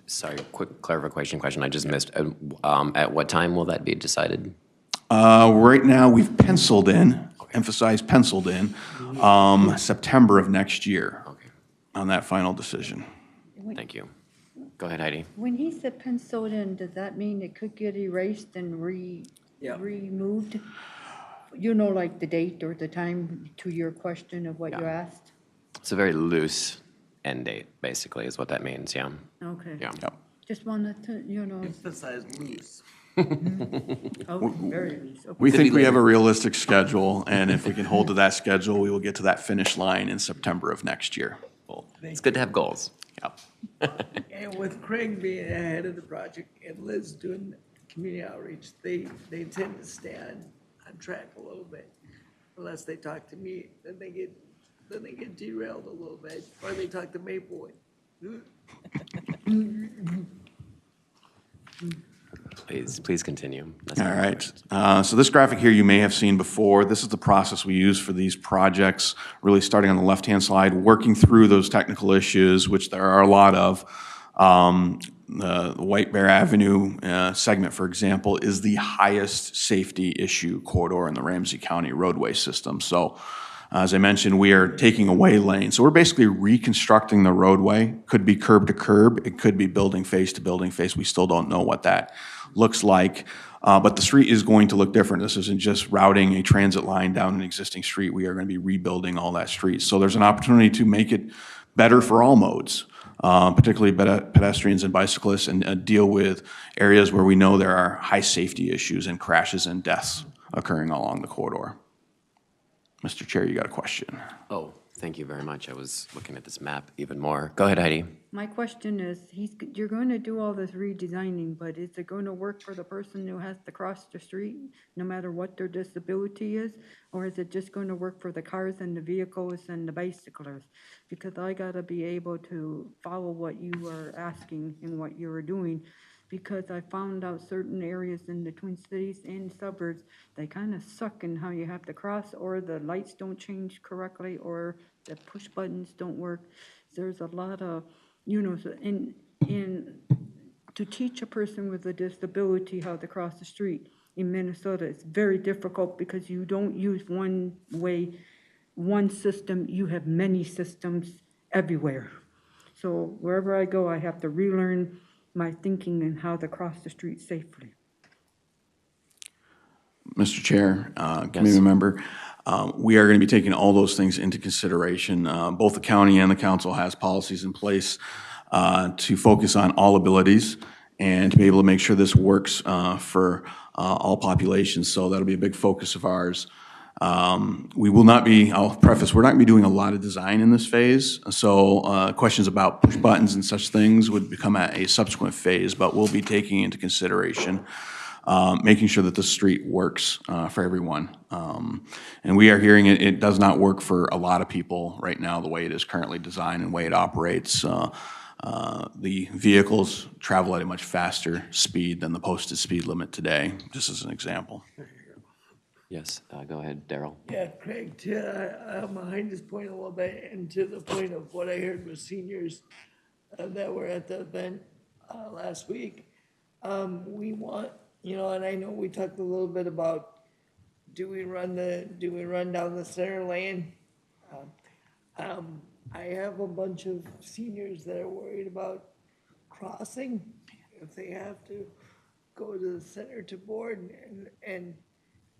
Sorry, quick clarification question I just missed. At what time will that be decided? Right now, we've penciled in, emphasized penciled in, September of next year on that final decision. Thank you. Go ahead, Heidi. When he said penciled in, does that mean it could get erased and removed? You know, like the date or the time to your question of what you asked? It's a very loose end date, basically, is what that means, yeah. Okay. Yeah. Yep. Just wanted to, you know. Emphasize loose. Oh, very loose. Okay. We think we have a realistic schedule, and if we can hold to that schedule, we will get to that finish line in September of next year. Well, it's good to have goals. Yep. And with Craig being ahead of the project and Liz doing community outreach, they tend to stay on track a little bit. Unless they talk to me, then they get derailed a little bit, or they talk to Maplewood. Please continue. That's All right. So this graphic here you may have seen before. This is the process we use for these projects, really starting on the left-hand side, working through those technical issues, which there are a lot of. The White Bear Avenue segment, for example, is the highest safety issue corridor in the Ramsey County roadway system. So as I mentioned, we are taking away lanes. So we're basically reconstructing the roadway. Could be curb to curb. It could be building face to building face. We still don't know what that looks like. But the street is going to look different. This isn't just routing a transit line down an existing street. We are going to be rebuilding all that street. So there's an opportunity to make it better for all modes, particularly pedestrians and bicyclists, and deal with areas where we know there are high safety issues and crashes and deaths occurring along the corridor. Mr. Chair, you got a question. Oh, thank you very much. I was looking at this map even more. Go ahead, Heidi. My question is, you're going to do all this redesigning, but is it going to work for the person who has to cross the street, no matter what their disability is? Or is it just going to work for the cars and the vehicles and the bicyclers? Because I got to be able to follow what you are asking and what you are doing, because I found out certain areas in the Twin Cities and suburbs, they kind of suck in how you have to cross, or the lights don't change correctly, or the push buttons don't work. There's a lot of, you know, in to teach a person with a disability how to cross the street, in Minnesota, it's very difficult because you don't use one way, one system, you have many systems everywhere. So wherever I go, I have to relearn my thinking and how to cross the street safely. Mr. Chair, committee member, we are going to be taking all those things into consideration. Both the county and the council has policies in place to focus on all abilities and to be able to make sure this works for all populations. So that'll be a big focus of ours. We will not be, I'll preface, we're not going to be doing a lot of design in this phase. So questions about push buttons and such things would become at a subsequent phase, but we'll be taking into consideration making sure that the street works for everyone. And we are hearing it does not work for a lot of people right now, the way it is currently designed and the way it operates. The vehicles travel at a much faster speed than the posted speed limit today, just as an example. Yes, go ahead, Darrell. Yeah, Craig, behind this point a little bit, and to the point of what I heard with seniors that were at the event last week. We want, and I know we talked a little bit about, do we run down the center lane? I have a bunch of seniors that are worried about crossing if they have to go to the center to board and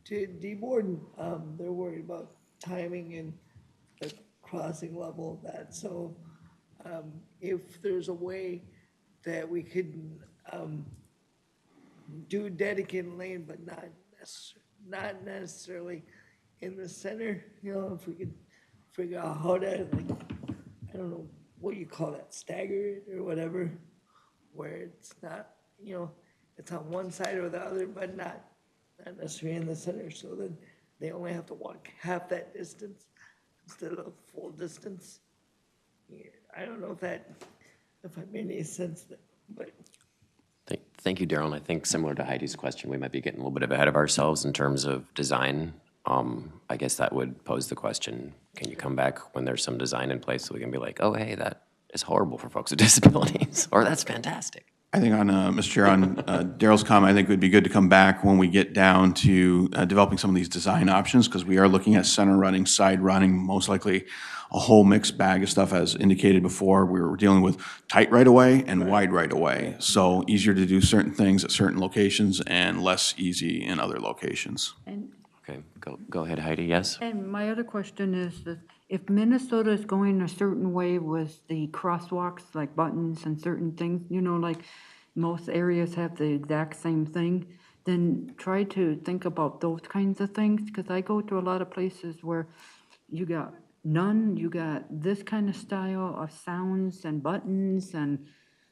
to deboard. They're worried about timing and the crossing level of that. So if there's a way that we could do a dedicated lane, but not necessarily in the center, if we could figure out how to, I don't know what you call that, stagger it or whatever, where it's not, it's on one side or the other, but not necessarily in the center, so then they only have to walk half that distance instead of full distance. Yeah, I don't know if I made any sense, but. Thank you, Darrell. And I think similar to Heidi's question, we might be getting a little bit ahead of ourselves in terms of design. I guess that would pose the question, can you come back when there's some design in place so we can be like, oh, hey, that is horrible for folks with disabilities, or that's fantastic. I think on, Mr. Chair, on Darrell's comment, I think it would be good to come back when we get down to developing some of these design options, because we are looking at center running, side running, most likely a whole mixed bag of stuff. As indicated before, we were dealing with tight right-of-way and wide right-of-way. So easier to do certain things at certain locations and less easy in other locations. And Okay, go ahead, Heidi, yes? And my other question is that if Minnesota is going a certain way with the crosswalks, like buttons and certain things, like most areas have the exact same thing, then try to think about those kinds of things, because I go to a lot of places where you got none, you got this kind of style of sounds and buttons and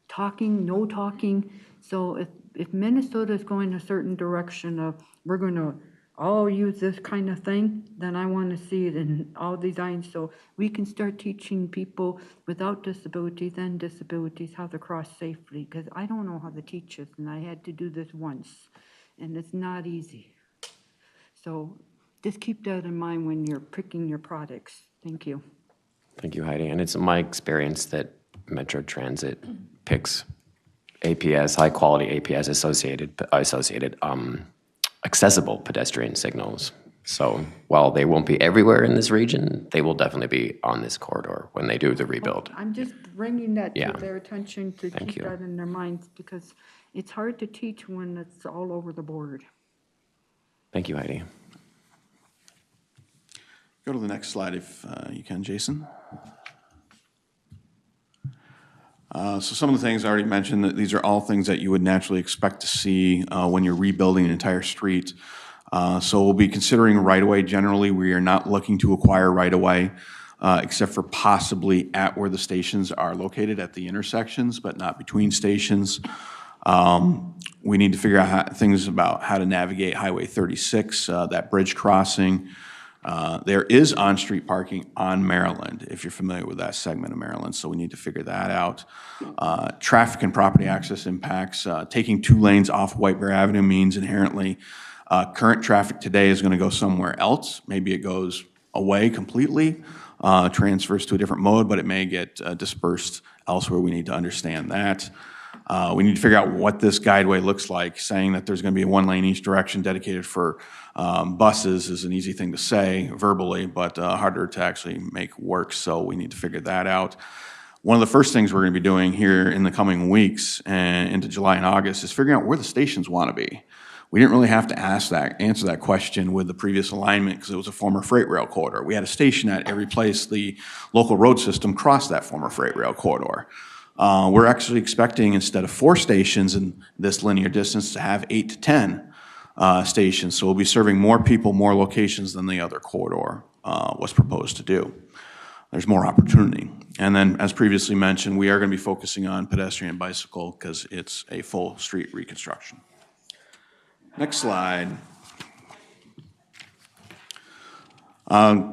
talking, no talking. So if Minnesota is going a certain direction of, we're going to all use this kind of thing, then I want to see it in all designs so we can start teaching people without disabilities and disabilities how to cross safely, because I don't know how to teach it, and I had to do this once, and it's not easy. So just keep that in mind when you're picking your products. Thank you. Thank you, Heidi. And it's my experience that Metro Transit picks APS, high-quality APS associated accessible pedestrian signals. So while they won't be everywhere in this region, they will definitely be on this corridor when they do the rebuild. I'm just bringing that Yeah. to their attention to Thank keep you. that in their minds, because it's hard to teach when it's all over the board. Thank you, Heidi. Go to the next slide if you can, Jason. So some of the things I already mentioned, that these are all things that you would naturally expect to see when you're rebuilding an entire street. So we'll be considering right-of-way. Generally, we are not looking to acquire right-of-way, except for possibly at where the stations are located at the intersections, but not between stations. We need to figure out things about how to navigate Highway 36, that bridge crossing. There is on-street parking on Maryland, if you're familiar with that segment of Maryland, so we need to figure that out. Traffic and property access impacts. Taking 2 lanes off White Bear Avenue means inherently current traffic today is going to go somewhere else. Maybe it goes away completely, transfers to a different mode, but it may get dispersed elsewhere. We need to understand that. We need to figure out what this guideway looks like. Saying that there's going to be one lane each direction dedicated for buses is an easy thing to say verbally, but harder to actually make work, so we need to figure that out. One of the first things we're going to be doing here in the coming weeks and into July and August is figuring out where the stations want to be. We didn't really have to answer that question with the previous alignment because it was a former freight rail corridor. We had a station at every place the local road system crossed that former freight rail corridor. We're actually expecting, instead of 4 stations in this linear distance, to have 8 to 10 stations. So we'll be serving more people, more locations than the other corridor was proposed to do. There's more opportunity. And then, as previously mentioned, we are going to be focusing on pedestrian and bicycle because it's a full street reconstruction. Next slide.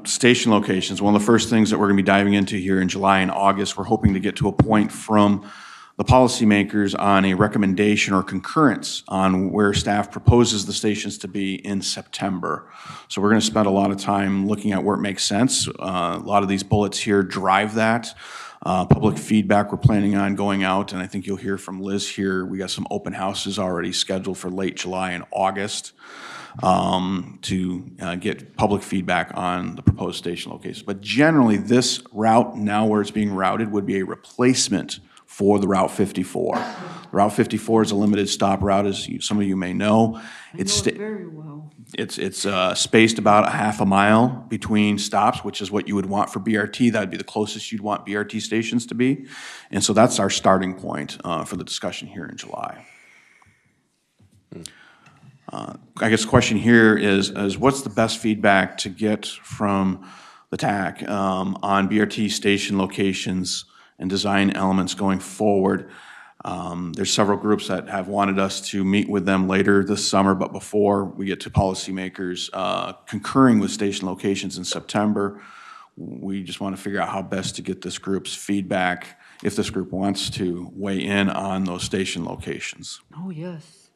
Station locations. One of the first things that we're going to be diving into here in July and August, we're hoping to get to a point from the policymakers on a recommendation or concurrence on where staff proposes the stations to be in September. So we're going to spend a lot of time looking at where it makes sense. A lot of these bullets here drive that. Public feedback we're planning on going out, and I think you'll hear from Liz here. We got some open houses already scheduled for late July and August to get public feedback on the proposed station locations. But generally, this route, now where it's being routed, would be a replacement for the Route 54. Route 54 is a limited stop route, as some of you may know. It's very well. It's spaced about a half a mile between stops, which is what you would want for BRT. That'd be the closest you'd want BRT stations to be. And so that's our starting point for the discussion here in July. I guess the question here is what's the best feedback to get from the TAAC on BRT station locations and design elements going forward? There's several groups that have wanted us to meet with them later this summer, but before we get to policymakers concurring with station locations in September, we just want to figure out how best to get this group's feedback if this group wants to weigh in on those station locations. Oh, yes.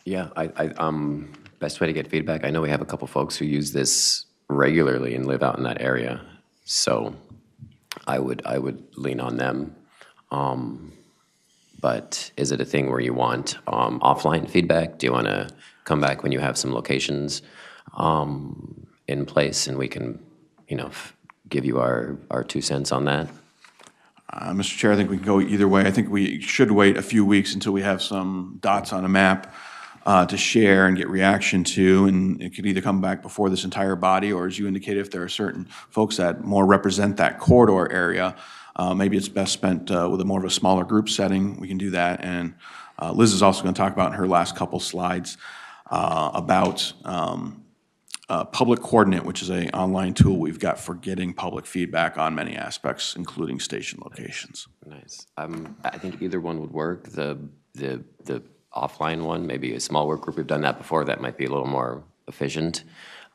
Yeah, best way to get feedback, I know we have a couple folks who use this regularly and live out in that area, so I would lean on them. But is it a thing where you want offline feedback? Do you want to come back when you have some locations in place and we can, give you our 2 cents on that? Mr. Chair, I think we can go either way. I think we should wait a few weeks until we have some dots on a map to share and get reaction to, and it could either come back before this entire body, or as you indicated, if there are certain folks that more represent that corridor area, maybe it's best spent with a more of a smaller group setting. We can do that. And Liz is also going to talk about in her last couple slides about Public Coordinate, which is an online tool we've got for getting public feedback on many aspects, including station locations. Nice. I think either one would work. The offline one, maybe a small work group. We've done that before. That might be a little more efficient.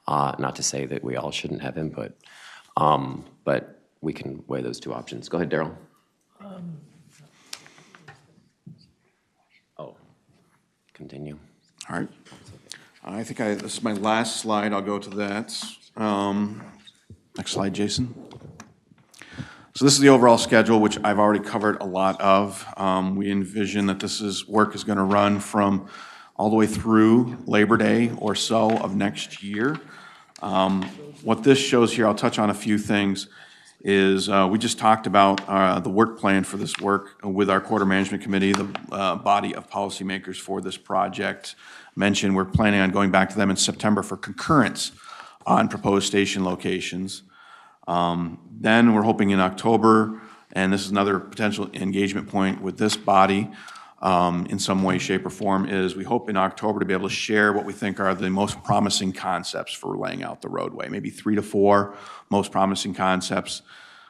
Not to say that we all shouldn't have input, but we can weigh those 2 options. Go ahead, Darrell. Continue. All right. I think this is my last slide. I'll go to that. Next slide, Jason. So this is the overall schedule, which I've already covered a lot of. We envision that work is going to run from all the way through Labor Day or so of next year. What this shows here, I'll touch on a few things, is we just talked about the work plan for this work with our Corridor Management Committee, the body of policymakers for this project. Mentioned we're planning on going back to them in September for concurrence on proposed station locations. Then we're hoping in October, and this is another potential engagement point with this body in some way, shape, or form, is we hope in October to be able to share what we think are the most promising concepts for laying out the roadway, maybe 3 to 4 most promising concepts.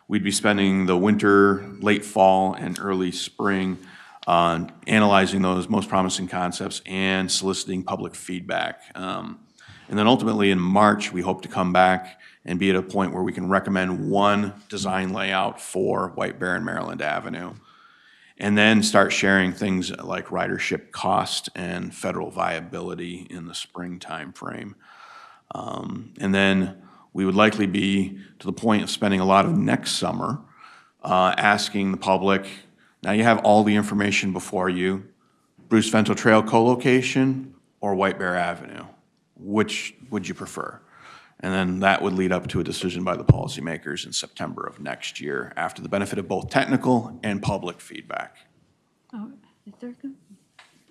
We'd be spending the winter, late fall, and early spring analyzing those most promising concepts and soliciting public feedback. And then ultimately in March, we hope to come back and be at a point where we can recommend one design layout for White Bear and Maryland Avenue, and then start sharing things like ridership cost and federal viability in the spring time frame. And then we would likely be to the point of spending a lot of next summer asking the public Now you have all the information before you. Bruce Vento Trail co-location or White Bear Avenue? Which would you prefer? And then that would lead up to a decision by the policymakers in September of next year after the benefit of both technical and public feedback. Oh,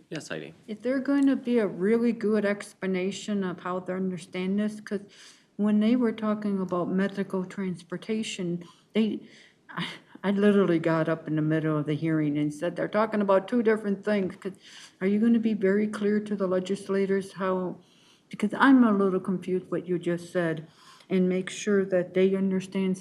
Yes, Heidi. is there going to be a really good explanation of how they understand this? Because when they were talking about medical transportation, I literally got up in the middle of the hearing and said, they're talking about two different things. Are you going to be very clear to the legislators how, because I'm a little confused what you just said, and make sure that they understand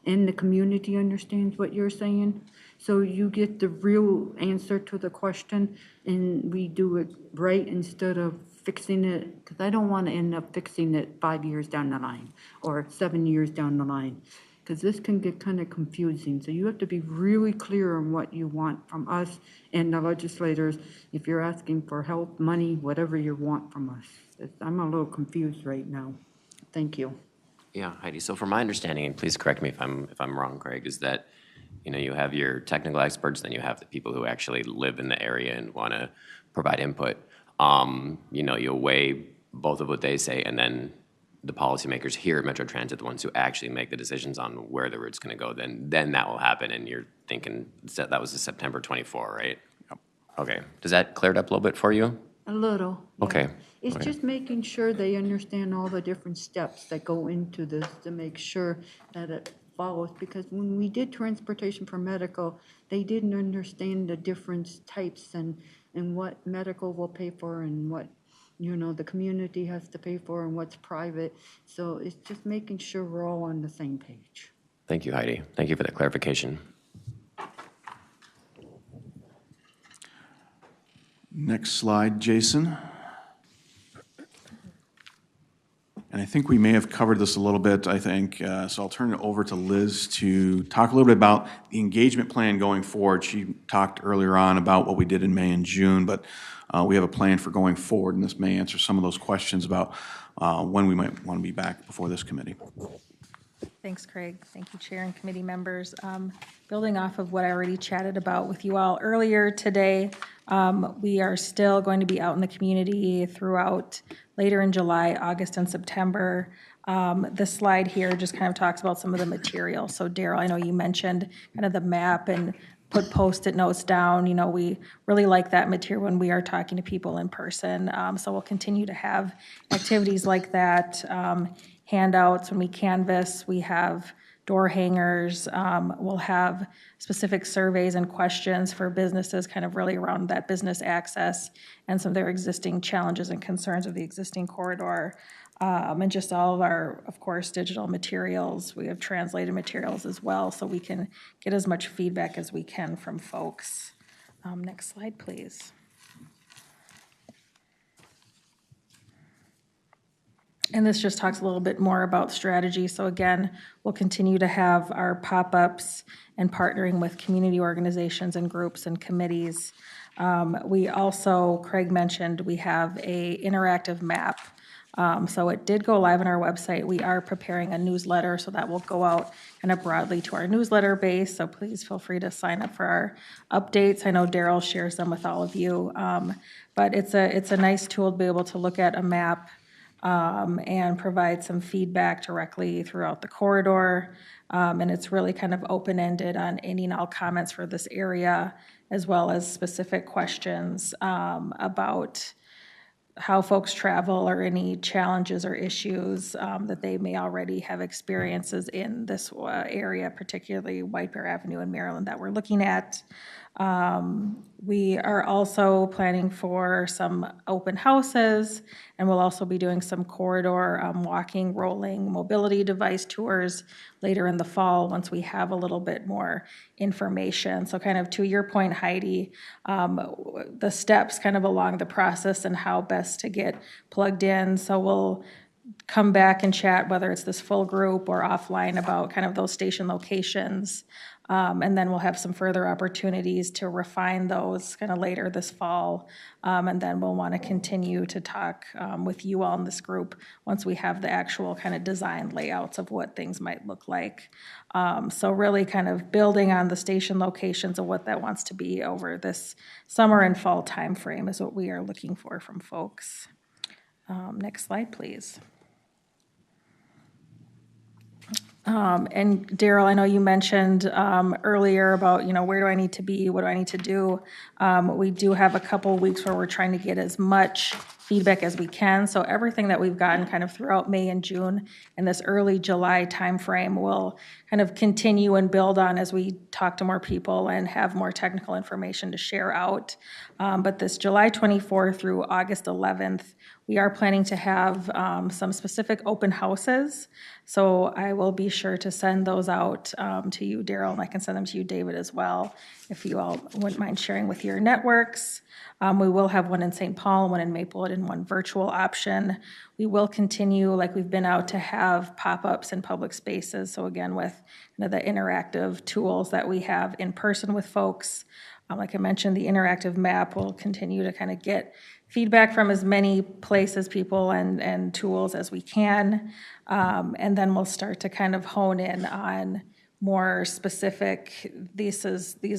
and the community understands what you're saying? So you get the real answer to the question and we do it right instead of fixing it, because I don't want to end up fixing it 5 years down the line or 7 years down the line, because this can get kind of confusing. So you have to be really clear on what you want from us and the legislators if you're asking for help, money, whatever you want from us. I'm a little confused right now. Thank you. Yeah, Heidi, so from my understanding, and please correct me if I'm wrong, Craig, is that, you know, you have your technical experts, then you have the people who actually live in the area and want to provide input. You know, you'll weigh both of what they say, and then the policymakers here at Metro Transit, the ones who actually make the decisions on where the route's going to go, then that will happen, and you're thinking that was the September 24, right? Yep. Okay. Does that clear it up a little bit for you? A little. Yeah. Okay. It's Okay. just making sure they understand all the different steps that go into this to make sure that it follows. Because when we did transportation for medical, they didn't understand the different types and what medical will pay for and what, you know, the community has to pay for and what's private. So it's just making sure we're all on the same page. Thank you, Heidi. Thank you for that clarification. Next slide, Jason. And I think we may have covered this a little bit, I think, so I'll turn it over to Liz to talk a little bit about the engagement plan going forward. She talked earlier on about what we did in May and June, but we have a plan for going forward, and this may answer some of those questions about when we might want to be back before this committee. Thanks, Craig. Thank you, Chair and committee members. Building off of what I already chatted about with you all earlier today, we are still going to be out in the community throughout later in July, August, and September. This slide here just kind of talks about some of the material. So Darrell, I know you mentioned kind of the map and put Post-it notes down. You know, we really like that material when we are talking to people in person. So we'll continue to have activities like that. Handouts when we canvass, we have door hangers. We'll have specific surveys and questions for businesses kind of really around that business access and some of their existing challenges and concerns of the existing corridor. And just all of our, of course, digital materials. We have translated materials as well, so we can get as much feedback as we can from folks. Next slide, please. And this just talks a little bit more about strategy. So again, we'll continue to have our pop-ups and partnering with community organizations and groups and committees. We also, Craig mentioned, we have a interactive map. So it did go live on our website. We are preparing a newsletter, so that will go out kind of broadly to our newsletter base. So please feel free to sign up for our updates. I know Darrell shares them with all of you. But it's a nice tool to be able to look at a map and provide some feedback directly throughout the corridor. And it's really kind of open-ended on any and all comments for this area, as well as specific questions about how folks travel or any challenges or issues that they may already have experiences in this area, particularly White Bear Avenue in Maryland that we're looking at. We are also planning for some open houses, and we'll also be doing some corridor walking, rolling, mobility device tours later in the fall once we have a little bit more information. So kind of to your point, Heidi, the steps kind of along the process and how best to get plugged in. So we'll come back and chat, whether it's this full group or offline, about kind of those station locations. And then we'll have some further opportunities to refine those kind of later this fall. And then we'll want to continue to talk with you all in this group once we have the actual kind of design layouts of what things might look like. So really kind of building on the station locations of what that wants to be over this summer and fall timeframe is what we are looking for from folks. Next slide, please. And Darrell, I know you mentioned earlier about, where do I need to be? What do I need to do? We do have a couple weeks where we're trying to get as much feedback as we can. So everything that we've gotten kind of throughout May and June and this early July timeframe will kind of continue and build on as we talk to more people and have more technical information to share out. But this July 24th through August 11th, we are planning to have some specific open houses. So I will be sure to send those out to you, Darrell, and I can send them to you, David, as well, if you all wouldn't mind sharing with your networks. We will have one in St. Paul, one in Maplewood, and one virtual option. We will continue, like we've been out, to have pop-ups in public spaces. So again, with the interactive tools that we have in person with folks. Like I mentioned, the interactive map will continue to kind of get feedback from as many places, people, and tools as we can. And then we'll start to kind of hone in on more specific, these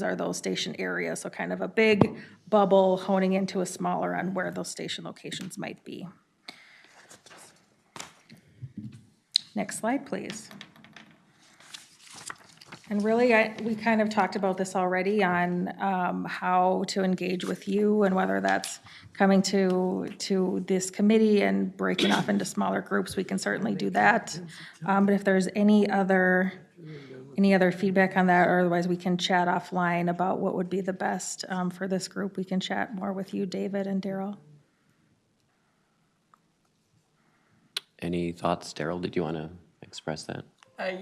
are those station areas. So kind of a big bubble honing into a smaller on where those station locations might be. Next slide, please. And really, we kind of talked about this already on how to engage with you, and whether that's coming to this committee and breaking off into smaller groups, we can certainly do that. But if there's any other feedback on that, or otherwise we can chat offline about what would be the best for this group. We can chat more with you, David and Darrell. Any thoughts, Darrell? Did you want to express that?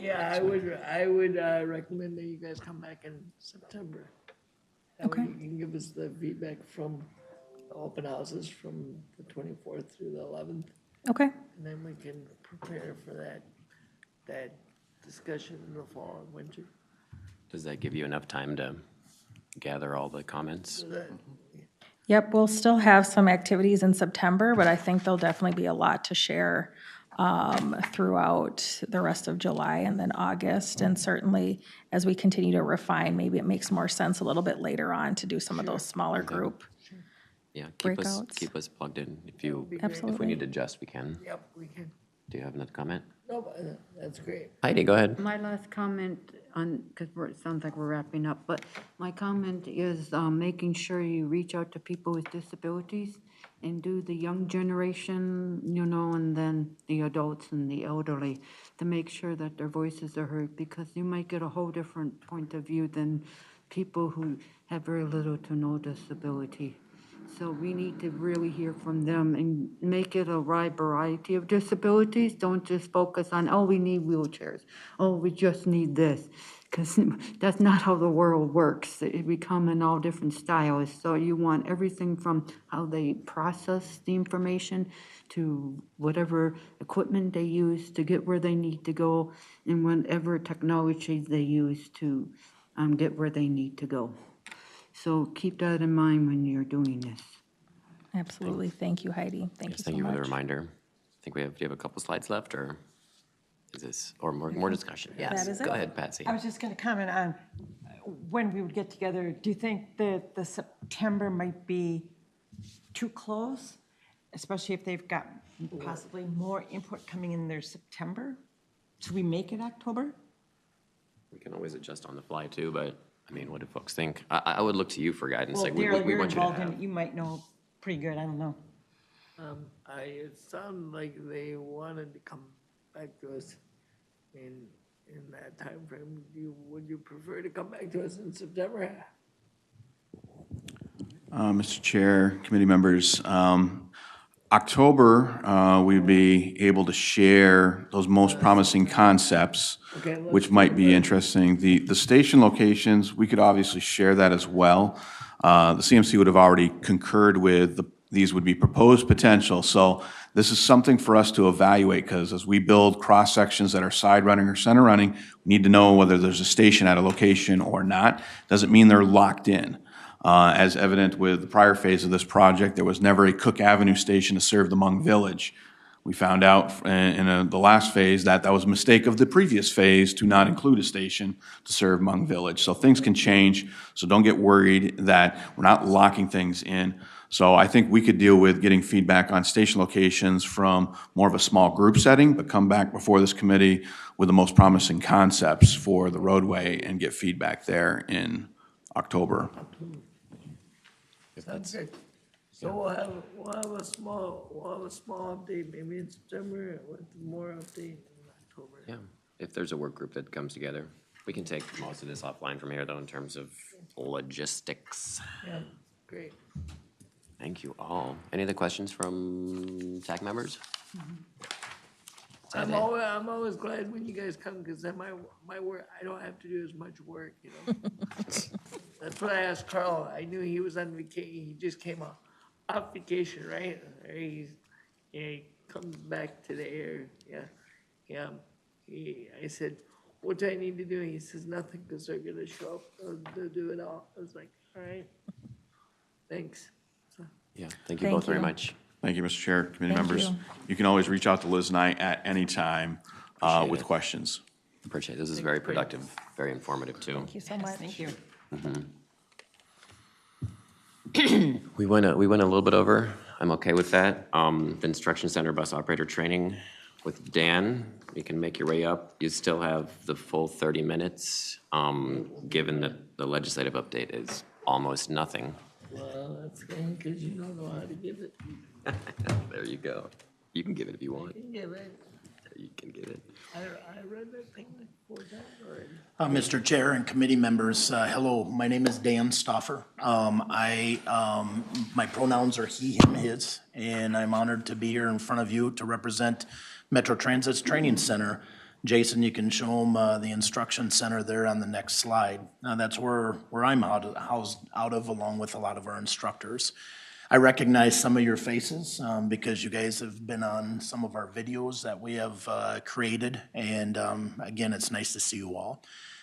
Yeah, I would recommend that you guys come back in September. That way you can give us the feedback from the open houses from the 24th through the 11th. Okay. And then we can prepare for that discussion in the fall and winter. Does that give you enough time to gather all the comments? Yep, we'll still have some activities in September, but I think there'll definitely be a lot to share throughout the rest of July and then August. And certainly as we continue to refine, maybe it makes more sense a little bit later on to do some of those smaller group Yeah, breakouts. keep us plugged in. If Absolutely. we need to adjust, we can. Yep, we can. Do you have another comment? No, but that's great. Heidi, go ahead. My last comment on, because it sounds like we're wrapping up, but my comment is making sure you reach out to people with disabilities and do the young generation, and then the adults and the elderly, to make sure that their voices are heard, because you might get a whole different point of view than people who have very little to no disability. So we need to really hear from them and make it a wide variety of disabilities. Don't just focus on, oh, we need wheelchairs. Oh, we just need this. Because that's not how the world works. We come in all different styles. So you want everything from how they process the information to whatever equipment they use to get where they need to go, and whatever technology they use to get where they need to go. So keep that in mind when you're doing this. Absolutely. Thank you, Heidi. Thank you so much. Thank you for the reminder. I think do you have a couple slides left, or is this, or more discussion? Yes, That is go it. ahead, Patsy. I was just going to comment on when we would get together. Do you think that the September might be too close, especially if they've got possibly more input coming in their September? Should we make it October? We can always adjust on the fly too, but I mean, what do folks think? I would look to you for guidance. Well, Like Darrell, we you're want you to involved in have. it. You might know pretty good. I don't know. It sounded like they wanted to come back to us in that time frame. Would you prefer to come back to us in September? Mr. Chair, committee members, October, we'd be able to share those most promising concepts, which might be interesting. The station locations, we could obviously share that as well. The CMC would have already concurred with these would be proposed potential. So this is something for us to evaluate, because as we build cross-sections that are side running or center running, we need to know whether there's a station at a location or not. Doesn't mean they're locked in. As evident with the prior phase of this project, there was never a Cook Avenue station to serve the Hmong Village. We found out in the last phase that that was a mistake of the previous phase to not include a station to serve Hmong Village. So things can change, so don't get worried that we're not locking things in. So I think we could deal with getting feedback on station locations from more of a small group setting, but come back before this committee with the most promising concepts for the roadway and get feedback there in October. Sounds good. So we'll have a small update maybe in September with more update in October. Yeah, if there's a work group that comes together. We can take most of this offline from here, though, in terms of logistics. Yeah, great. Thank you all. Any other questions from TAAC members? I'm always glad when you guys come, because then my work, I don't have to do as much work, you know? That's what I asked Carl. I knew he was on vacation. He just came off vacation, right? He comes back to the air. Yeah. I said, what do I need to do? He says, nothing, because they're gonna show up. They'll do it all. I was like, all right, thanks. Yeah, thank you both very much. Thank you, Mr. Chair, committee Thank members. you. You can always reach out to Liz and I at any time with questions. Appreciate it. This is very productive, very informative, too. Thank you so much. Thank you. We went a little bit over. I'm okay with that. The instruction center bus operator training with Dan, you can make your way up. You still have the full 30 minutes, given that the legislative update is almost nothing. Well, that's good, because you don't know how to give it. There you go. You can give it if you want. You can give it. You can give it. I read that thing like 4 times already. Mr. Chair and committee members, hello, my name is Dan Stoffer. My pronouns are he, him, his, and I'm honored to be here in front of you to represent Metro Transit's Training Center. Jason, you can show them the instruction center there on the next slide. That's where I'm housed out of, along with a lot of our instructors. I recognize some of your faces because you guys have been on some of our videos that we have created, and again, it's nice to see you all.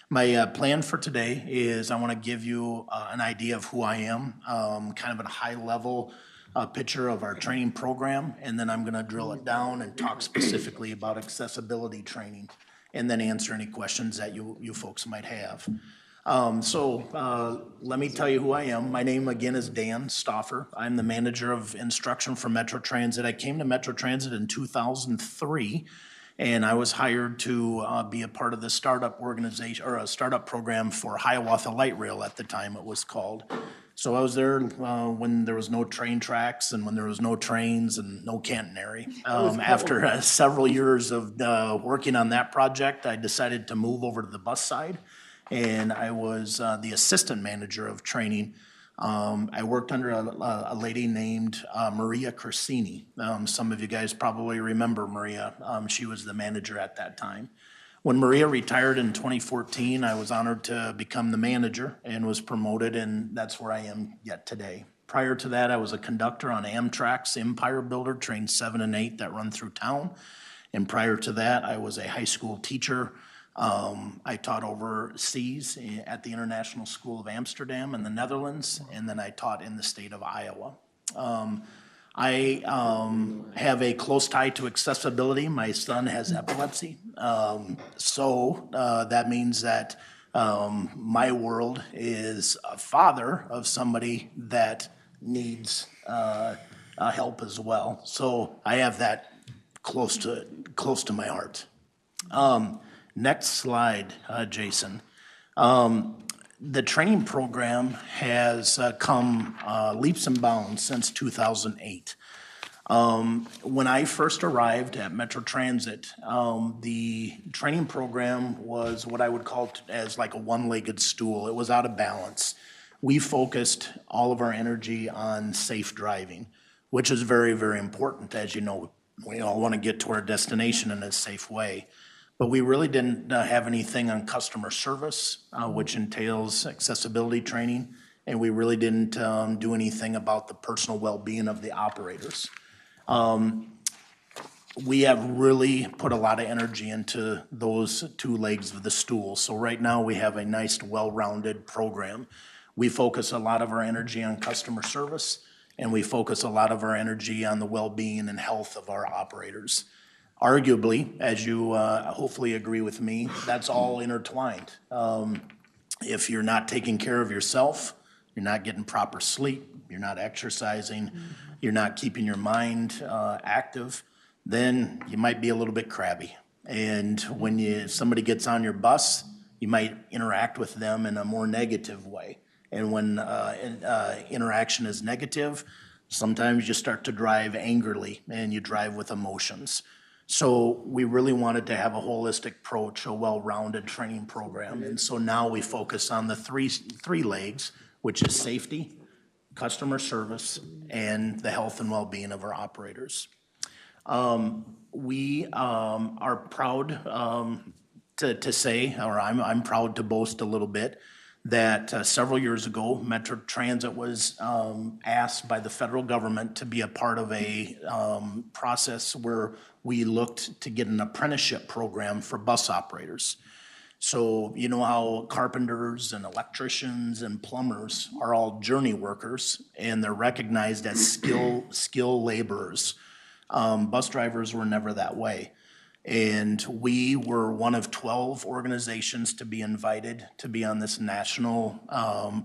My plan for today is I want to give you an idea of who I am, kind of a high-level picture of our training program, and then I'm going to drill it down and talk specifically about accessibility training, and then answer any questions that you folks might have. Let me tell you who I am. My name again is Dan Stoffer. I'm the manager of instruction for Metro Transit. I came to Metro Transit in 2003, and I was hired to be a part of the startup organization, or a startup program for Hiawatha Light Rail at the time it was called. So I was there when there was no train tracks and when there was no trains and no catenary. After several years of working on that project, I decided to move over to the bus side, and I was the assistant manager of training. I worked under a lady named Maria Corsini. Some of you guys probably remember Maria. She was the manager at that time. When Maria retired in 2014, I was honored to become the manager and was promoted, and that's where I am yet today. Prior to that, I was a conductor on Amtrak's Empire Builder, trains 7 and 8 that run through town. And prior to that, I was a high school teacher. I taught overseas at the International School of Amsterdam in the Netherlands, and then I taught in the state of Iowa. I have a close tie to accessibility. My son has epilepsy. That means that my world is a father of somebody that needs help as well. So I have that close to my heart. Next slide, Jason. The training program has come leaps and bounds since 2008. When I first arrived at Metro Transit, the training program was what I would call as like a one-legged stool. It was out of balance. We focused all of our energy on safe driving, which is very, very important. As you know, we all want to get to our destination in a safe way. But we really didn't have anything on customer service, which entails accessibility training, and we really didn't do anything about the personal well-being of the operators. We have really put a lot of energy into those two legs of the stool. So right now we have a nice, well-rounded program. We focus a lot of our energy on customer service, and we focus a lot of our energy on the well-being and health of our operators. Arguably, as you hopefully agree with me, that's all intertwined. If you're not taking care of yourself, you're not getting proper sleep, you're not exercising, you're not keeping your mind active, then you might be a little bit crabby. And when somebody gets on your bus, you might interact with them in a more negative way. And when interaction is negative, sometimes you start to drive angrily and you drive with emotions. So we really wanted to have a holistic approach, a well-rounded training program. And so now we focus on the three legs, which is safety, customer service, and the health and well-being of our operators. We are proud to say, or I'm proud to boast a little bit, that several years ago, Metro Transit was asked by the federal government to be a part of a process where we looked to get an apprenticeship program for bus operators. So you know how carpenters and electricians and plumbers are all journey workers, and they're recognized as skill laborers. Bus drivers were never that way. And we were one of 12 organizations to be invited to be on this national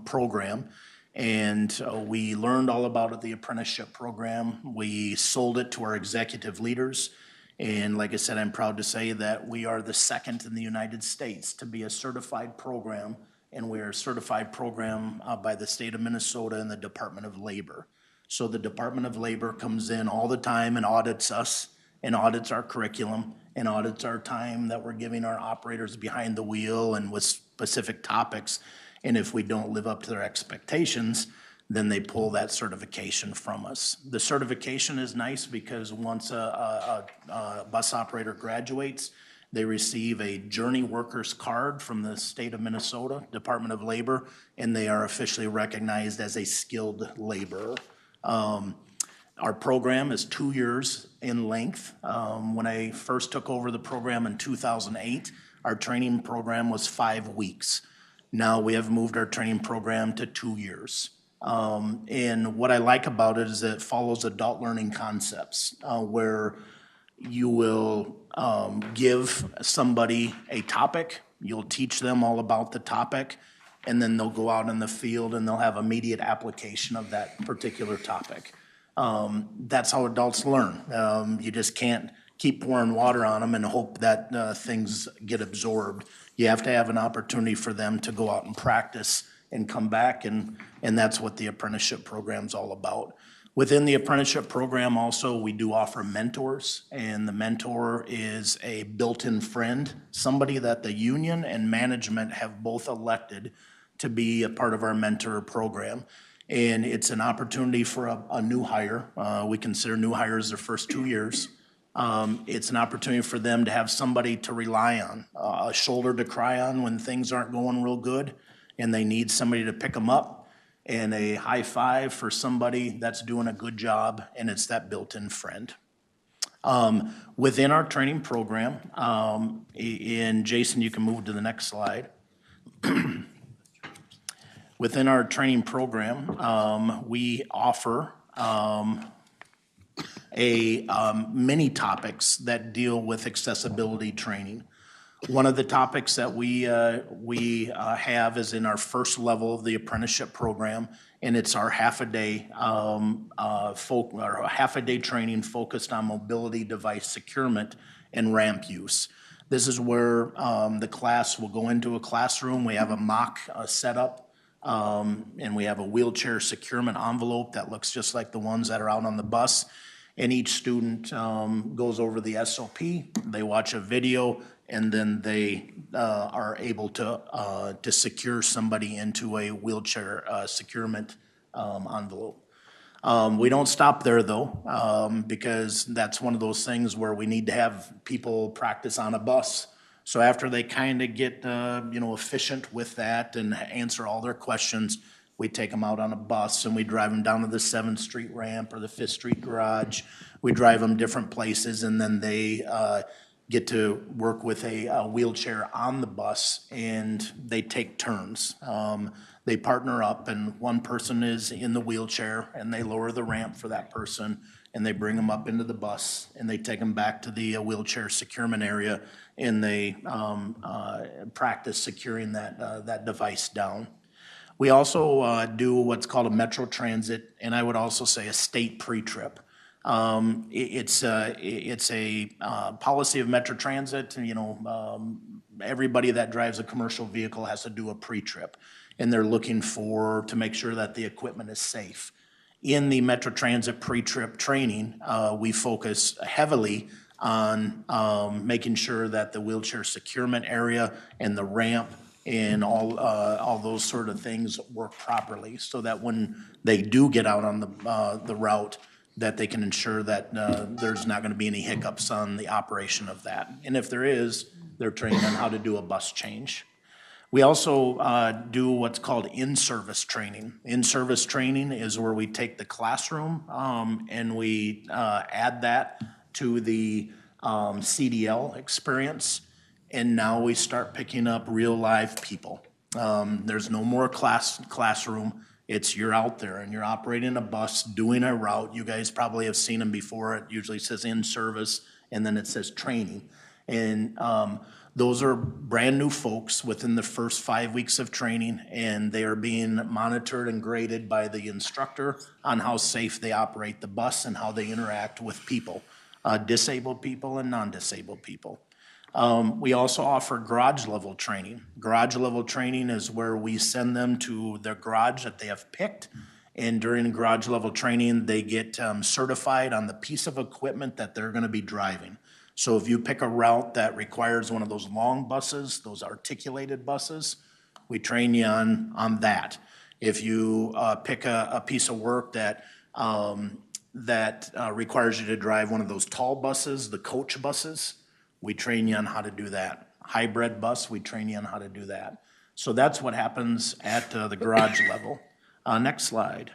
program. And we learned all about it, the apprenticeship program. We sold it to our executive leaders. And like I said, I'm proud to say that we are the second in the United States to be a certified program. And we are a certified program by the state of Minnesota and the Department of Labor. So the Department of Labor comes in all the time and audits us, and audits our curriculum, and audits our time that we're giving our operators behind the wheel and with specific topics. And if we don't live up to their expectations, then they pull that certification from us. The certification is nice because once a bus operator graduates, they receive a Journey Workers card from the state of Minnesota, Department of Labor, and they are officially recognized as a skilled laborer. Our program is 2 years in length. When I first took over the program in 2008, our training program was 5 weeks. Now we have moved our training program to 2 years. And what I like about it is that it follows adult learning concepts, where you will give somebody a topic, you'll teach them all about the topic, and then they'll go out in the field and they'll have immediate application of that particular topic. That's how adults learn. You just can't keep pouring water on them and hope that things get absorbed. You have to have an opportunity for them to go out and practice and come back, and that's what the apprenticeship program's all about. Within the apprenticeship program also, we do offer mentors, and the mentor is a built-in friend, somebody that the union and management have both elected to be a part of our mentor program. And it's an opportunity for a new hire. We consider new hires their first 2 years. It's an opportunity for them to have somebody to rely on, a shoulder to cry on when things aren't going real good, and they need somebody to pick them up, and a high five for somebody that's doing a good job, and it's that built-in friend. Within our training program, and Jason, you can move to the next slide. Within our training program, we offer many topics that deal with accessibility training. One of the topics that we have is in our first level of the apprenticeship program, and it's our half-a-day training focused on mobility device securement and ramp use. This is where the class will go into a classroom. We have a mock setup, and we have a wheelchair securement envelope that looks just like the ones that are out on the bus. And each student goes over the SOP, they watch a video, and then they are able to secure somebody into a wheelchair securement envelope. We don't stop there though, because that's one of those things where we need to have people practice on a bus. So after they kind of get efficient with that and answer all their questions, We take them out on a bus and we drive them down to the 7th Street ramp or the 5th Street garage. We drive them different places, and then they get to work with a wheelchair on the bus, and they take turns. They partner up, and one person is in the wheelchair, and they lower the ramp for that person, and they bring them up into the bus, and they take them back to the wheelchair securement area, and they practice securing that device down. We also do what's called a Metro Transit, and I would also say a state pre-trip. It's a policy of Metro Transit. Everybody that drives a commercial vehicle has to do a pre-trip, and they're looking to make sure that the equipment is safe. In the Metro Transit pre-trip training, we focus heavily on making sure that the wheelchair securement area and the ramp and all those sort of things work properly, so that when they do get out on the route, that they can ensure that there's not going to be any hiccups on the operation of that. And if there is, they're trained on how to do a bus change. We also do what's called in-service training. In-service training is where we take the classroom and we add that to the CDL experience, and now we start picking up real live people. There's no more classroom. It's you're out there and you're operating a bus, doing a route. You guys probably have seen them before. It usually says in service, and then it says training. And those are brand new folks within the first 5 weeks of training, and they are being monitored and graded by the instructor on how safe they operate the bus and how they interact with people, disabled people and non-disabled people. We also offer garage level training. Garage level training is where we send them to their garage that they have picked, and during garage level training, they get certified on the piece of equipment that they're going to be driving. So if you pick a route that requires one of those long buses, those articulated buses, we train you on that. If you pick a piece of work that requires you to drive one of those tall buses, the coach buses, we train you on how to do that. Hybrid bus, we train you on how to do that. So that's what happens at the garage level. Next slide.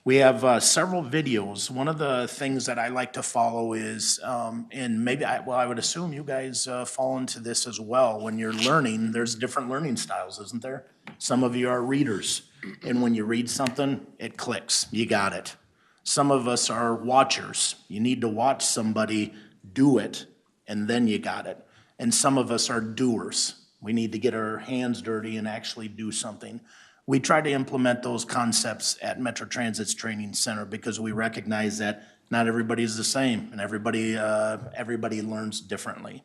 We have several videos. One of the things that I like to follow is, and maybe, I would assume you guys fall into this as well. When you're learning, there's different learning styles, isn't there? Some of you are readers, and when you read something, it clicks. You got it. Some of us are watchers. You need to watch somebody do it, and then you got it. And some of us are doers. We need to get our hands dirty and actually do something. We try to implement those concepts at Metro Transit's training center because we recognize that not everybody is the same, and everybody learns differently.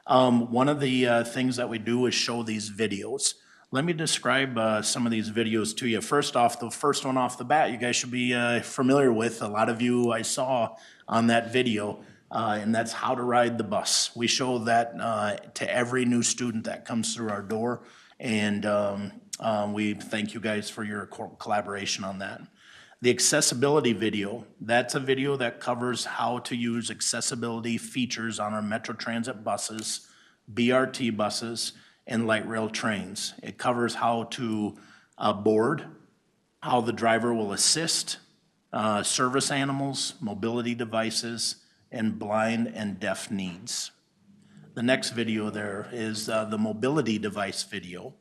One of the things that we do is show these videos. Let me describe some of these videos to you. First off, the first one off the bat, you guys should be familiar with. A lot of you I saw on that video. And that's how to ride the bus. We show that to every new student that comes through our door, and we thank you guys for your collaboration on that. The accessibility video, that's a video that covers how to use accessibility features on our Metro Transit buses, BRT buses, and light rail trains. It covers how to board, how the driver will assist, service animals, mobility devices, and blind and deaf needs. The next video there is the mobility device video.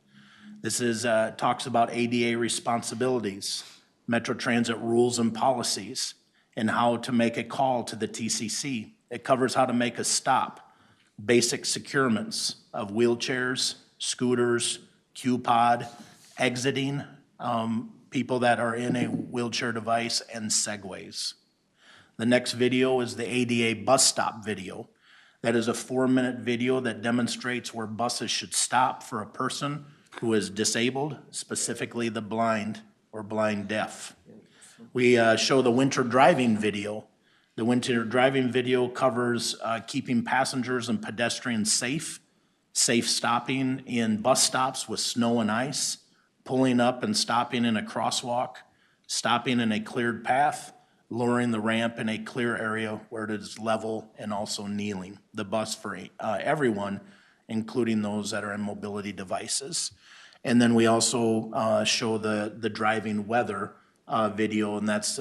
This is talks about ADA responsibilities, Metro Transit rules and policies, and how to make a call to the TCC. It covers how to make a stop, basic securements of wheelchairs, scooters, Q-Pod, exiting, people that are in a wheelchair device, and segways. The next video is the ADA bus stop video. That is a 4-minute video that demonstrates where buses should stop for a person who is disabled, specifically the blind or blind deaf. We show the winter driving video. The winter driving video covers keeping passengers and pedestrians safe stopping in bus stops with snow and ice, pulling up and stopping in a crosswalk, stopping in a cleared path, lowering the ramp in a clear area where it is level, and also kneeling the bus for everyone, including those that are in mobility devices. And then we also show the driving weather video, and that's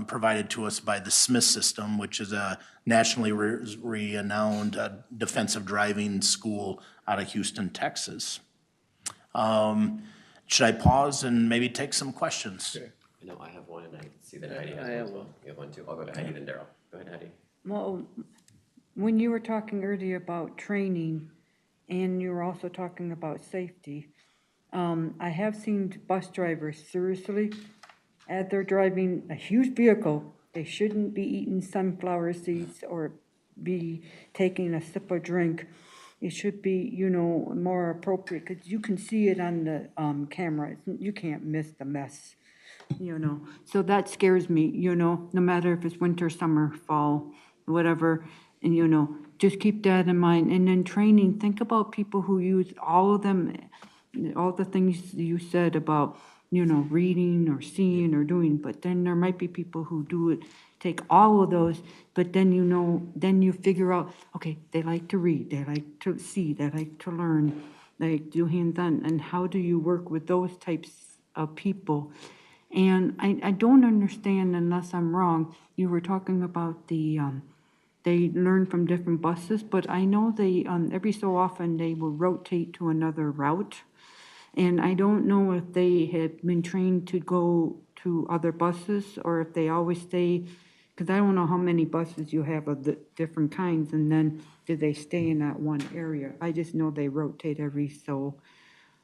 provided to us by the Smith System, which is a nationally renowned defensive driving school out of Houston, Texas. Should I pause and maybe take some questions? Sure. I know I have one, and I see that Heidi has one as well. You have one too. I'll go to Heidi, then Darrell. Go ahead, Heidi. Well, when you were talking earlier about training, and you were also talking about safety, I have seen bus drivers seriously, as they're driving a huge vehicle, they shouldn't be eating sunflower seeds or be taking a sip of drink. It should be, you know, more appropriate, because you can see it on the camera. You can't miss the mess, you know. So that scares me, you know, no matter if it's winter, summer, fall, whatever. And, you know, just keep that in mind. And then training, think about people who use all of them, all the things you said about, you know, reading or seeing or doing, but then there might be people who do it, take all of those, but then, you know, then you figure out, okay, they like to read, they like to see, they like to learn, they do hands-on, and how do you work with those types of people? And I don't understand, unless I'm wrong, you were talking about the, they learn from different buses, but I know they, every so often, they will rotate to another route. And I don't know if they have been trained to go to other buses, or if they always stay, because I don't know how many buses you have of the different kinds, and then do they stay in that one area? I just know they rotate every so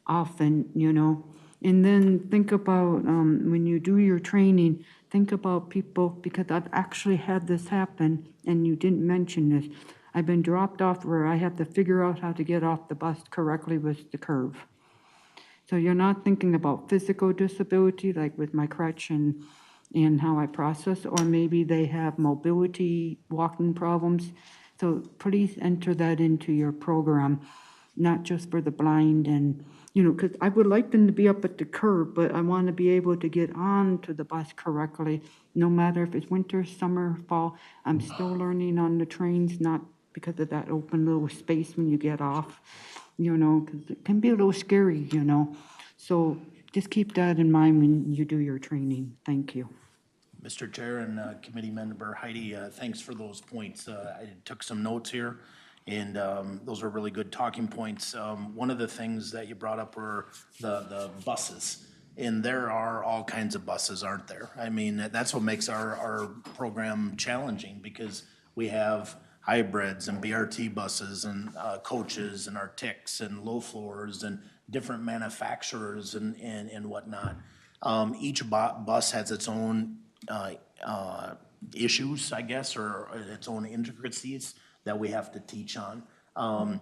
often, you know. And then think about, when you do your training, think about people, because I've actually had this happen, and you didn't mention this. I've been dropped off where I have to figure out how to get off the bus correctly with the curve. So you're not thinking about physical disability, like with my crutch and how I process, or maybe they have mobility, walking problems. So please enter that into your program, not just for the blind and, you know, because I would like them to be up at the curb, but I want to be able to get on to the bus correctly, no matter if it's winter, summer, fall. I'm still learning on the trains, not because of that open little space when you get off, you know, because it can be a little scary, you know. So just keep that in mind when you do your training. Thank you. Mr. Chair and Committee Member Heidi, thanks for those points. I took some notes here, and those were really good talking points. One of the things that you brought up were the buses. And there are all kinds of buses, aren't there? I mean, that's what makes our program challenging, because we have hybrids and BRT buses and coaches and our TICs and low floors and different manufacturers and whatnot. Each bus has its own issues, I guess, or its own intricacies that we have to teach on.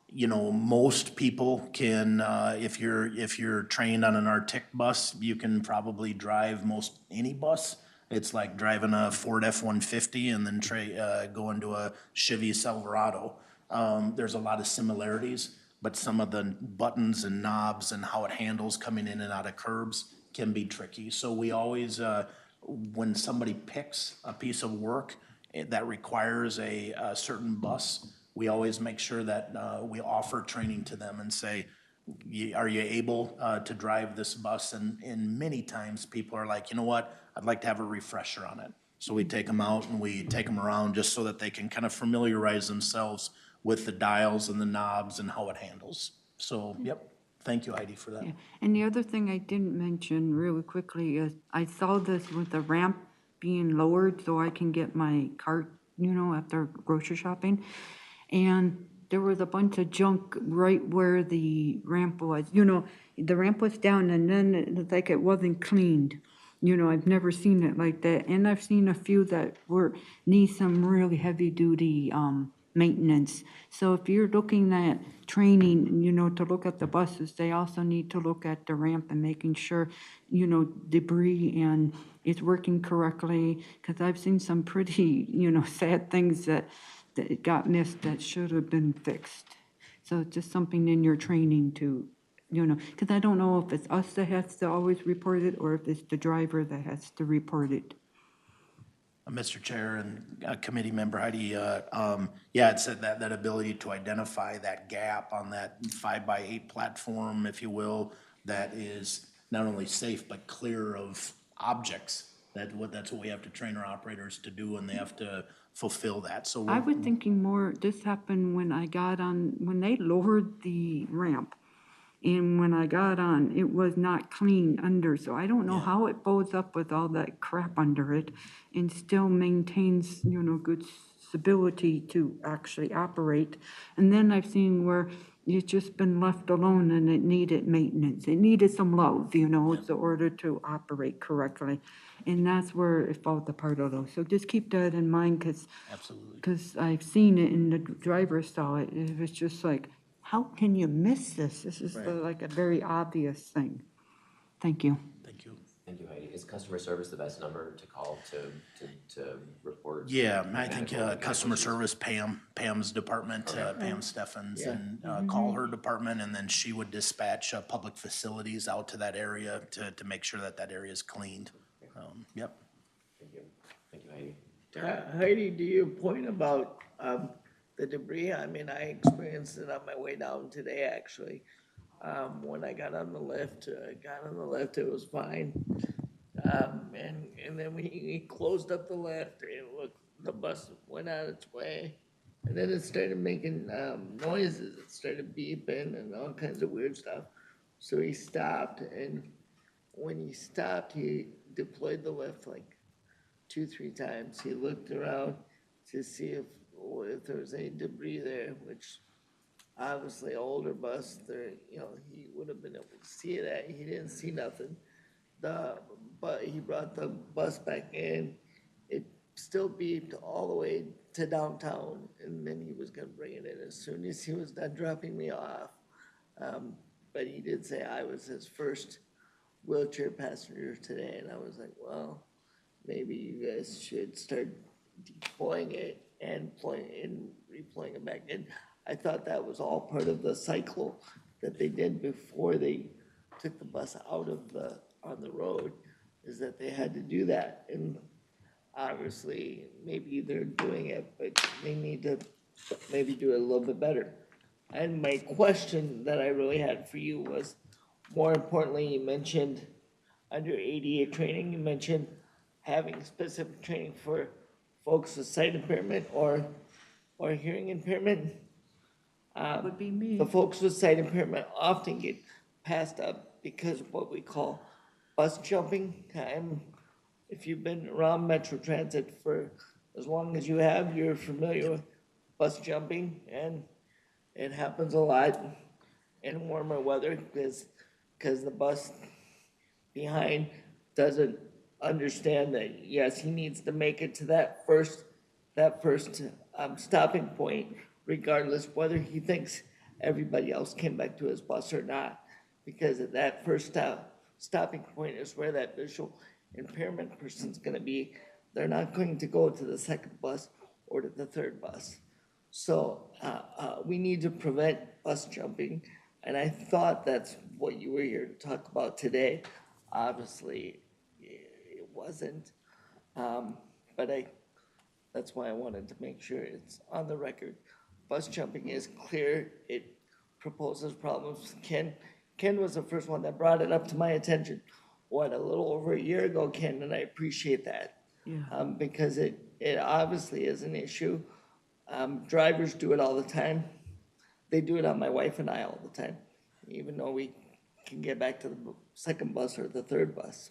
You know, most people can, if you're trained on an Arctic bus, you can probably drive most any bus. It's like driving a Ford F-150 and then going to a Chevy Silverado. There's a lot of similarities, but some of the buttons and knobs and how it handles coming in and out of curbs can be tricky. So we always, when somebody picks a piece of work that requires a certain bus, we always make sure that we offer training to them and say, are you able to drive this bus? And many times people are like, you know what, I'd like to have a refresher on it. So we take them out and we take them around just so that they can kind of familiarize themselves with the dials and the knobs and how it handles. So, yep, thank you, Heidi, for that. Yeah. And the other thing I didn't mention really quickly is I saw this with the ramp being lowered so I can get my cart, you know, after grocery shopping. And there was a bunch of junk right where the ramp was. You know, the ramp was down and then it was like it wasn't cleaned. You know, I've never seen it like that. And I've seen a few that need some really heavy duty maintenance. So if you're looking at training, you know, to look at the buses, they also need to look at the ramp and making sure, you know, debris and it's working correctly. Because I've seen some pretty, you know, sad things that got missed that should have been fixed. So it's just something in your training to, you know, because I don't know if it's us that has to always report it or if it's the driver that has to report it. Mr. Chair and committee member Heidi, yeah, it said that ability to identify that gap on that 5x8 platform, if you will, that is not only safe but clear of objects. That's what we have to train our operators to do, and they have to fulfill that. So I was thinking more, this happened when I got on, when they lowered the ramp. And when I got on, it was not clean under, so I don't know how it bows up with all that crap under it and still maintains, good stability to actually operate. And then I've seen where it's just been left alone and it needed maintenance. It needed some love, in order to operate correctly. And that's where it falls apart a little. So just keep that in mind, because I've seen it and the driver saw it. It was just like, how can you miss this? This is like a very obvious thing. Thank you. Thank you. Thank you, Heidi. Is customer service the best number to call to report? Yeah, I think customer service, Pam's department, Pam Steffens, and call her department, and then she would dispatch public facilities out to that area to make sure that area is cleaned. Yep. Thank you. Thank you, Heidi. Heidi, to your point about the debris, I mean, I experienced it on my way down today, actually. When I got on the lift, it was fine. And then when he closed up the lift, the bus went on its way. And then it started making noises. It started beeping and all kinds of weird stuff. So he stopped, and when he stopped, he deployed the lift like 2-3 times. He looked around to see if there was any debris there, which obviously an older bus, he would have been able to see that. He didn't see nothing. But he brought the bus back in. It still beeped all the way to downtown, and then he was gonna bring it in as soon as he was done dropping me off. But he did say I was his first wheelchair passenger today, and I was like, well, maybe you guys should start deploying it and redeploying it back in. I thought that was all part of the cycle that they did before they took the bus out of on the road, is that they had to do that. And obviously, maybe they're doing it, but they need to maybe do it a little bit better. And my question that I really had for you was, more importantly, you mentioned under ADA training, you mentioned having specific training for folks with sight impairment or hearing impairment. Would be me. The folks with sight impairment often get passed up because of what we call bus jumping. If you've been around Metro Transit for as long as you have, you're familiar with bus jumping, and it happens a lot in warmer weather because the bus behind doesn't understand that, yes, he needs to make it to that first stopping point, regardless whether he thinks everybody else came back to his bus or not, because at that first stopping point is where that visual impairment person's going to be. They're not going to go to the second bus or to the third bus. So we need to prevent bus jumping, and I thought that's what you were here to talk about today. Obviously, it wasn't, but that's why I wanted to make sure it's on the record. Bus jumping is clear. It proposes problems. Ken was the first one that brought it up to my attention, a little over a year ago, Ken, and I appreciate that. Yeah. Because it obviously is an issue. Drivers do it all the time. They do it on my wife and I all the time, even though we can get back to the second bus or the third bus.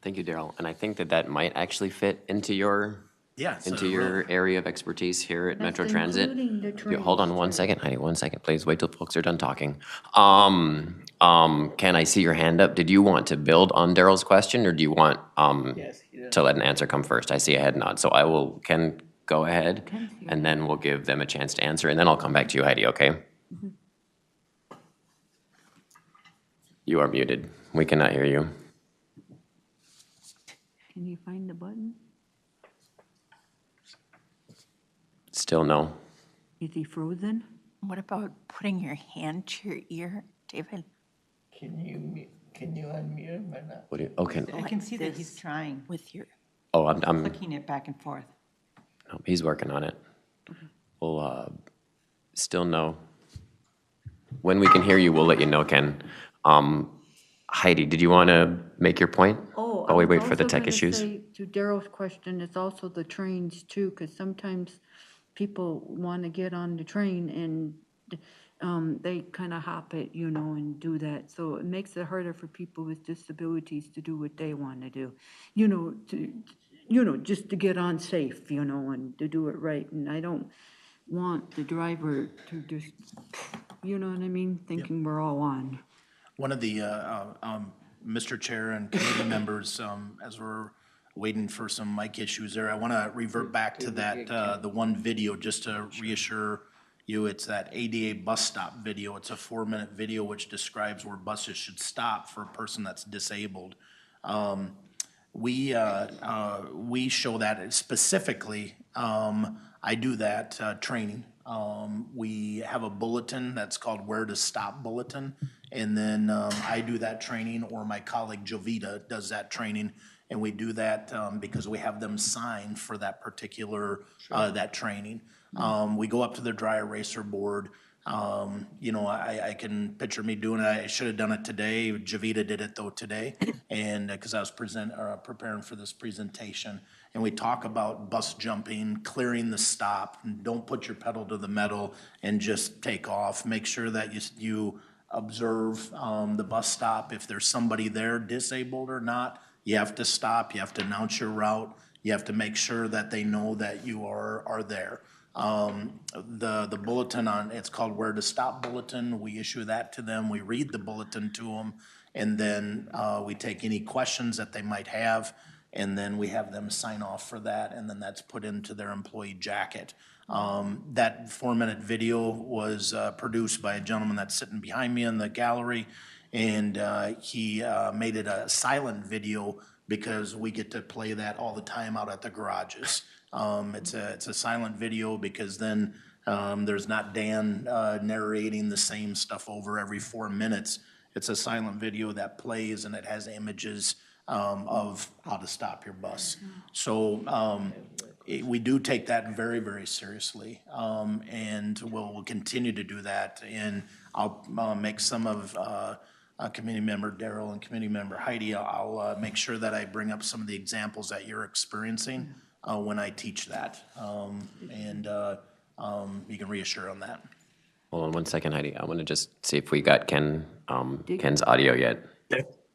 Thank you, Darrell. And I think that might actually fit into your area of expertise here at Metro Transit. Hold on one second, Heidi, 1 second, please. Wait till folks are done talking. Ken, I see your hand up. Did you want to build on Darrell's question, or do you want to let an answer come first? I see a head nod, so I will, Ken, go ahead, and then we'll give them a chance to answer, and then I'll come back to you, Heidi, okay? Mm-hmm. You are muted. We cannot hear you. Can you find the button? Still no. Is he frozen? What about putting your hand to your ear, David? Can you unmute him or not? What do you, okay. I can see that he's trying. With your Oh, I'm, clicking it back and forth. no, he's working on it. We'll, still know. When we can hear you, we'll let you know, Ken. Heidi, did you want to make your point? Oh, While we I was wait for the also tech gonna issues? say to Darrell's question, it's also the trains too, because sometimes people want to get on the train and they kind of hop it, and do that. So it makes it harder for people with disabilities to do what they want to do, just to get on safe, and to do it right. And I don't want the driver to just, you know what I mean, thinking we're all on. One of the, Mr. Chair and committee members, as we're waiting for some mic issues there, I want to revert back to that, the one video, just to reassure you, it's that ADA bus stop video. It's a 4-minute video which describes where buses should stop for a person that's disabled. We show that specifically. I do that training. We have a bulletin that's called Where to Stop Bulletin. And then I do that training, or my colleague Jovita does that training. And we do that because we have them sign for that particular, that training. We go up to the dry eraser board. I can picture me doing it. I should have done it today. Jovita did it though today, and because I was preparing for this presentation. And we talk about bus jumping, clearing the stop, and don't put your pedal to the metal and just take off. Make sure that you observe the bus stop. If there's somebody there, disabled or not, you have to stop. You have to announce your route. You have to make sure that they know that you are there. The bulletin it's called Where to Stop Bulletin. We issue that to them. We read the bulletin to them, and then we take any questions that they might have, and then we have them sign off for that, and then that's put into their employee jacket. That 4-minute video was produced by a gentleman that's sitting behind me in the gallery, and he made it a silent video because we get to play that all the time out at the garages. It's a silent video because then there's not Dan narrating the same stuff over every 4 minutes. It's a silent video that plays, and it has images of how to stop your bus. So we do take that very, very seriously, and we'll continue to do that. And I'll make some of committee member Darrell and committee member Heidi, I'll make sure that I bring up some of the examples that you're experiencing when I teach that. And you can reassure on that. Hold on one second, Heidi. I want to just see if we got Ken's audio yet.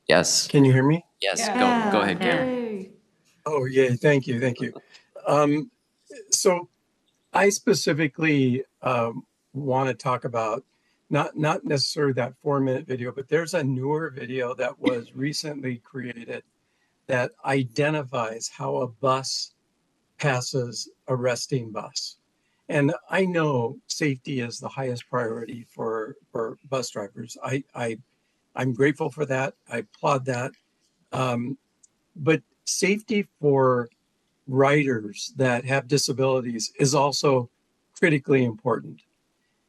Yes. Can you hear me? Yes, go ahead, Ken. Oh, yay, thank you. So I specifically want to talk about not necessarily that 4-minute video, but there's a newer video that was recently created that identifies how a bus passes a resting bus. And I know safety is the highest priority for bus drivers. I'm grateful for that. I applaud that. But safety for riders that have disabilities is also critically important.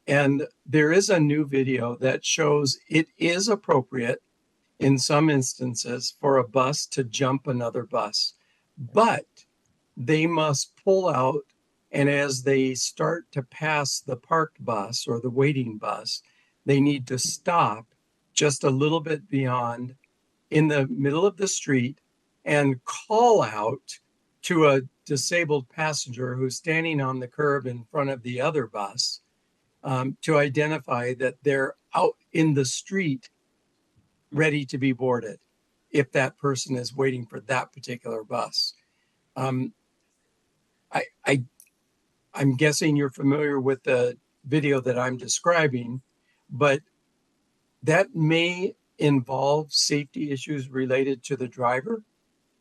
And there is a new video that shows it is appropriate in some instances for a bus to jump another bus, but they must pull out, and as they start to pass the parked bus or the waiting bus, they need to stop just a little bit beyond in the middle of the street and call out to a disabled passenger who's standing on the curb in front of the other bus to identify that they're out in the street ready to be boarded if that person is waiting for that particular bus. I'm guessing you're familiar with the video that I'm describing, but that may involve safety issues related to the driver,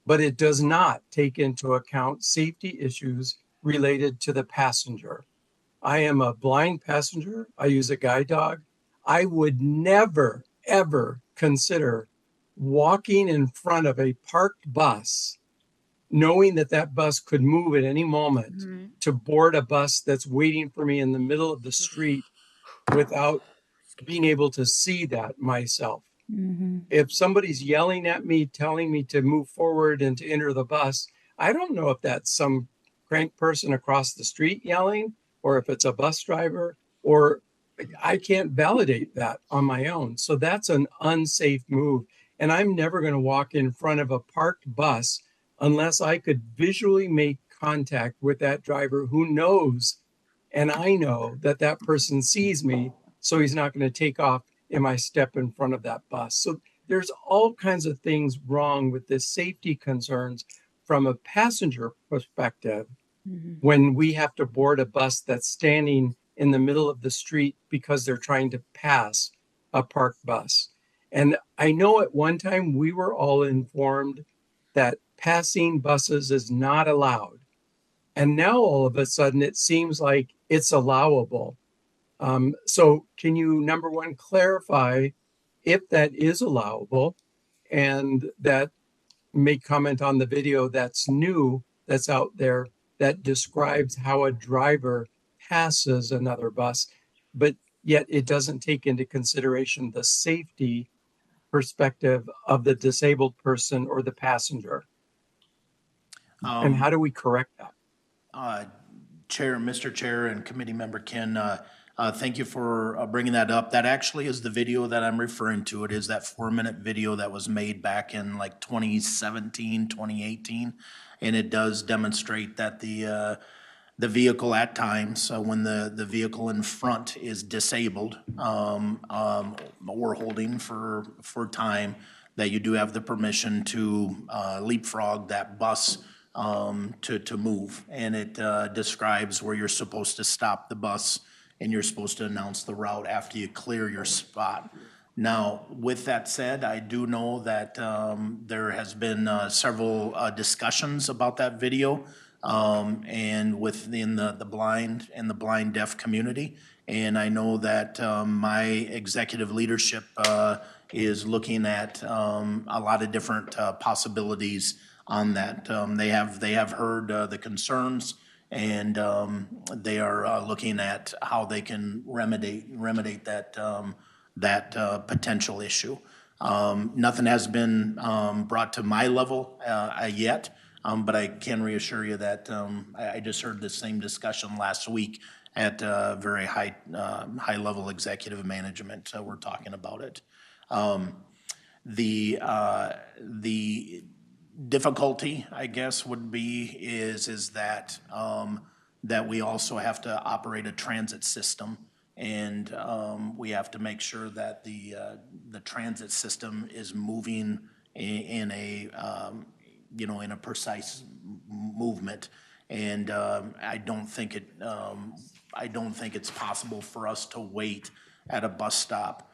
but it does not take into account safety issues related to the passenger. I am a blind passenger. I use a guide dog. I would never, ever consider walking in front of a parked bus, knowing that that bus could move at any moment to board a bus that's waiting for me in the middle of the street without being able to see that myself. If somebody's yelling at me, telling me to move forward and to enter the bus, I don't know if that's some crank person across the street yelling, or if it's a bus driver, or I can't validate that on my own. So that's an unsafe move. And I'm never going to walk in front of a parked bus unless I could visually make contact with that driver who knows, and I know that that person sees me, so he's not going to take off if I step in front of that bus. So there's all kinds of things wrong with the safety concerns from a passenger perspective when we have to board a bus that's standing in the middle of the street because they're trying to pass a parked bus. And I know at one time we were all informed that passing buses is not allowed. And now all of a sudden it seems like it's allowable. So can you, number one, clarify if that is allowable, and that make comment on the video that's new, that's out there, that describes how a driver passes another bus, but yet it doesn't take into consideration the safety perspective of the disabled person or the passenger. And how do we correct that? Mr. Chair and Committee Member Ken, thank you for bringing that up. That actually is the video that I'm referring to. It is that 4-minute video that was made back in like 2017, 2018. And it does demonstrate that the vehicle at times, when the vehicle in front is disabled or holding for time, that you do have the permission to leapfrog that bus to move. And it describes where you're supposed to stop the bus and you're supposed to announce the route after you clear your spot. Now, with that said, I do know that there has been several discussions about that video and within the blind and the blind deaf community. And I know that my executive leadership is looking at a lot of different possibilities on that. They have heard the concerns, and they are looking at how they can remedy that potential issue. Nothing has been brought to my level yet, but I can reassure you that I just heard the same discussion last week at very high level executive management. We're talking about it. The difficulty, I guess, would be is that that we also have to operate a transit system, and we have to make sure that the transit system is moving in a in a precise movement. And I don't think it's possible for us to wait at a bus stop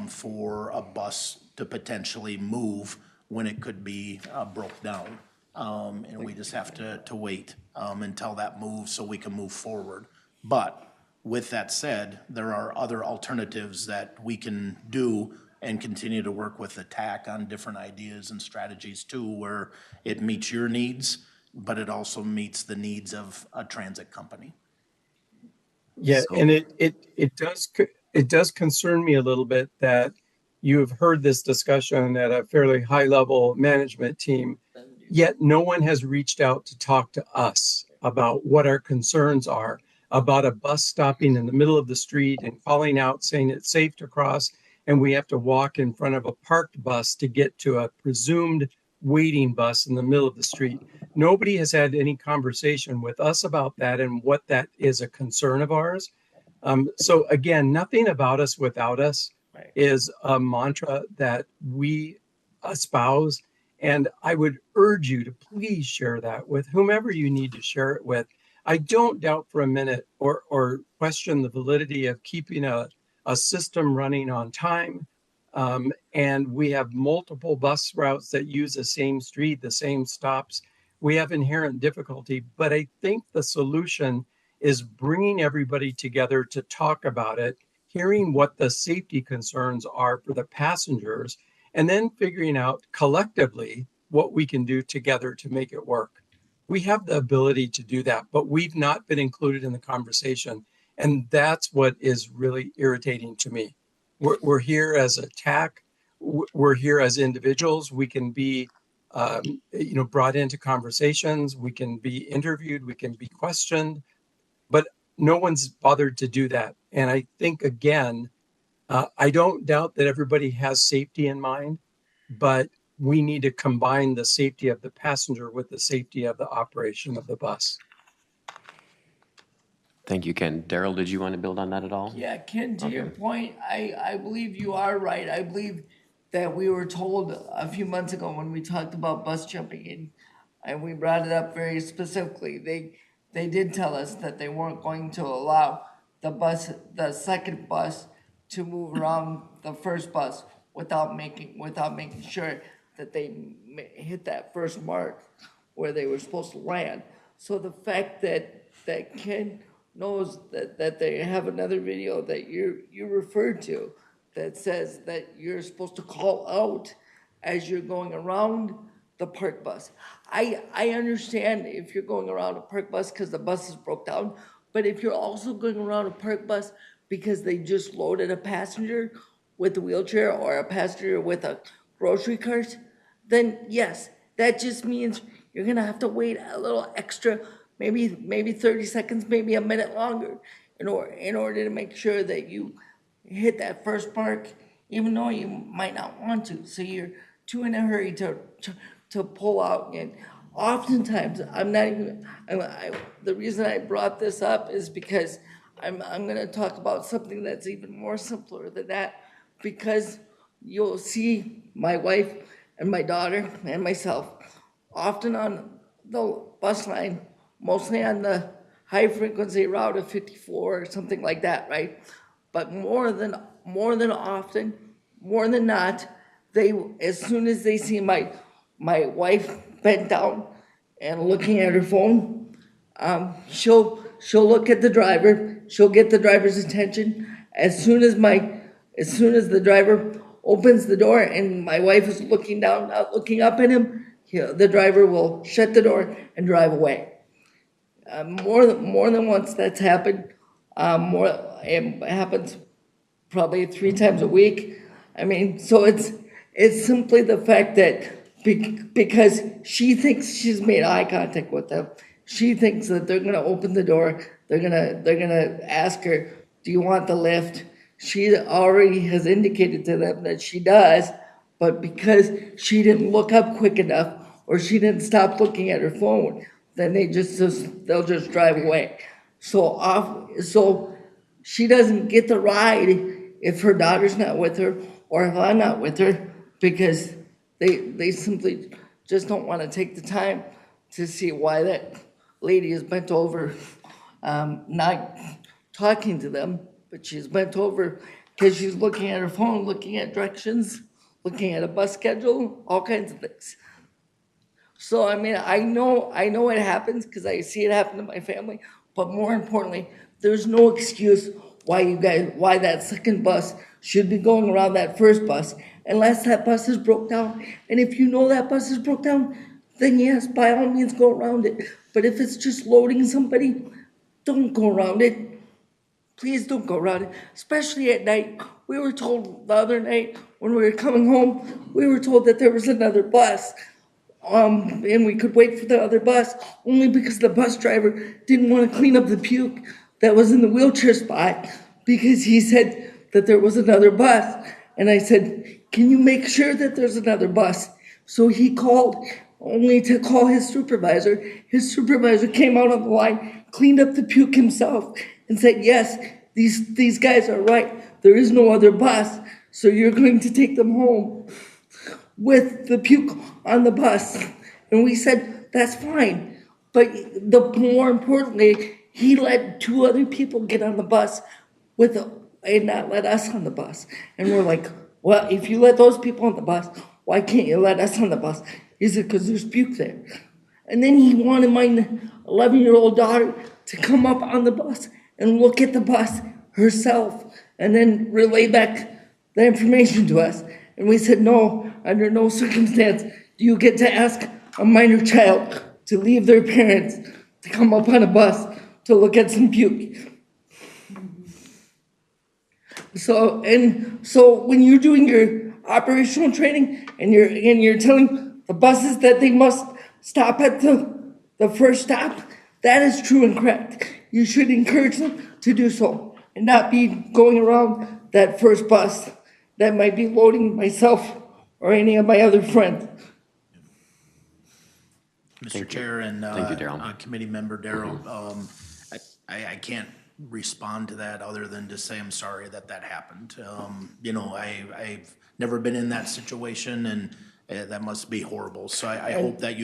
for a bus to potentially move when it could be broke down. And we just have to wait until that moves so we can move forward. But with that said, there are other alternatives that we can do and continue to work with the TAAC on different ideas and strategies too, where it meets your needs, but it also meets the needs of a transit company. Yeah, and it does concern me a little bit that you have heard this discussion at a fairly high level management team, yet no one has reached out to talk to us about what our concerns are about a bus stopping in the middle of the street and calling out saying it's safe to cross, and we have to walk in front of a parked bus to get to a presumed waiting bus in the middle of the street. Nobody has had any conversation with us about that and what that is a concern of ours. So again, nothing about us without us is a mantra that we espouse. And I would urge you to please share that with whomever you need to share it with. I don't doubt for a minute or question the validity of keeping a system running on time. And we have multiple bus routes that use the same street, the same stops. We have inherent difficulty, but I think the solution is bringing everybody together to talk about it, hearing what the safety concerns are for the passengers, and then figuring out collectively what we can do together to make it work. We have the ability to do that, but we've not been included in the conversation. And that's what is really irritating to me. We're here as a TAAC. We're here as individuals. We can be brought into conversations. We can be interviewed, we can be questioned, but no one's bothered to do that. And I think, again, I don't doubt that everybody has safety in mind, but we need to combine the safety of the passenger with the safety of the operation of the bus. Thank you, Ken. Darrell, did you want to build on that at all? Yeah, Ken, to your point, I believe you are right. I believe that we were told a few months ago when we talked about bus jumping in, and we brought it up very specifically. They did tell us that they weren't going to allow the second bus to move around the first bus without making sure that they hit that first mark where they were supposed to land. So the fact that Ken knows that they have another video that you referred to that says that you're supposed to call out as you're going around the park bus. I understand if you're going around a park bus because the bus is broke down, but if you're also going around a park bus because they just loaded a passenger with a wheelchair or a passenger with a grocery cart, then yes, that just means you're gonna have to wait a little extra, maybe 30 seconds, maybe a minute longer in order to make sure that you hit that first mark, even though you might not want to. So you're too in a hurry to pull out. And oftentimes, the reason I brought this up is because I'm gonna talk about something that's even more simpler than that, because you'll see my wife and my daughter and myself often on the bus line, mostly on the high frequency route of 54 or something like that, right? But more than often, more than not, as soon as they see my wife bent down and looking at her phone, she'll look at the driver, she'll get the driver's attention. As soon as the driver opens the door and my wife is looking down, not looking up at him, the driver will shut the door and drive away. More than once that's happened. It happens probably 3 times a week. I mean, so it's simply the fact that because she thinks she's made eye contact with them, she thinks that they're gonna open the door, they're gonna ask her, do you want the lift? She already has indicated to them that she does, but because she didn't look up quick enough or she didn't stop looking at her phone, then they'll just drive away. So she doesn't get the ride if her daughter's not with her or if I'm not with her, because they simply just don't want to take the time to see why that lady is bent over, not talking to them, but she's bent over because she's looking at her phone, looking at directions, looking at a bus schedule, all kinds of things. So, I mean, I know it happens because I see it happen to my family, but more importantly, there's no excuse why that second bus should be going around that first bus unless that bus is broke down. And if you know that bus is broke down, then yes, by all means go around it. But if it's just loading somebody, don't go around it. Please don't go around it, especially at night. We were told the other night when we were coming home, we were told that there was another bus. And we could wait for the other bus only because the bus driver didn't want to clean up the puke that was in the wheelchair spot because he said that there was another bus. And I said, can you make sure that there's another bus? So he called only to call his supervisor. His supervisor came out on the line, cleaned up the puke himself, and said, yes, these guys are right. There is no other bus, so you're going to take them home with the puke on the bus. And we said, that's fine. But more importantly, he let 2 other people get on the bus and not let us on the bus. And we're like, well, if you let those people on the bus, why can't you let us on the bus? He said, because there's puke there. And then he wanted my 11-year-old daughter to come up on the bus and look at the bus herself and then relay back the information to us. And we said, no, under no circumstance do you get to ask a minor child to leave their parents to come up on a bus to look at some puke. So when you're doing your operational training and you're telling the buses that they must stop at the first stop, that is true and correct. You should encourage them to do so and not be going around that first bus that might be loading myself or any of my other friends. Mr. Chair and Thank you, Darrell. Committee Member Darrell, I can't respond to that other than to say I'm sorry that happened. You know, I've never been in that situation, and that must be horrible. So I hope that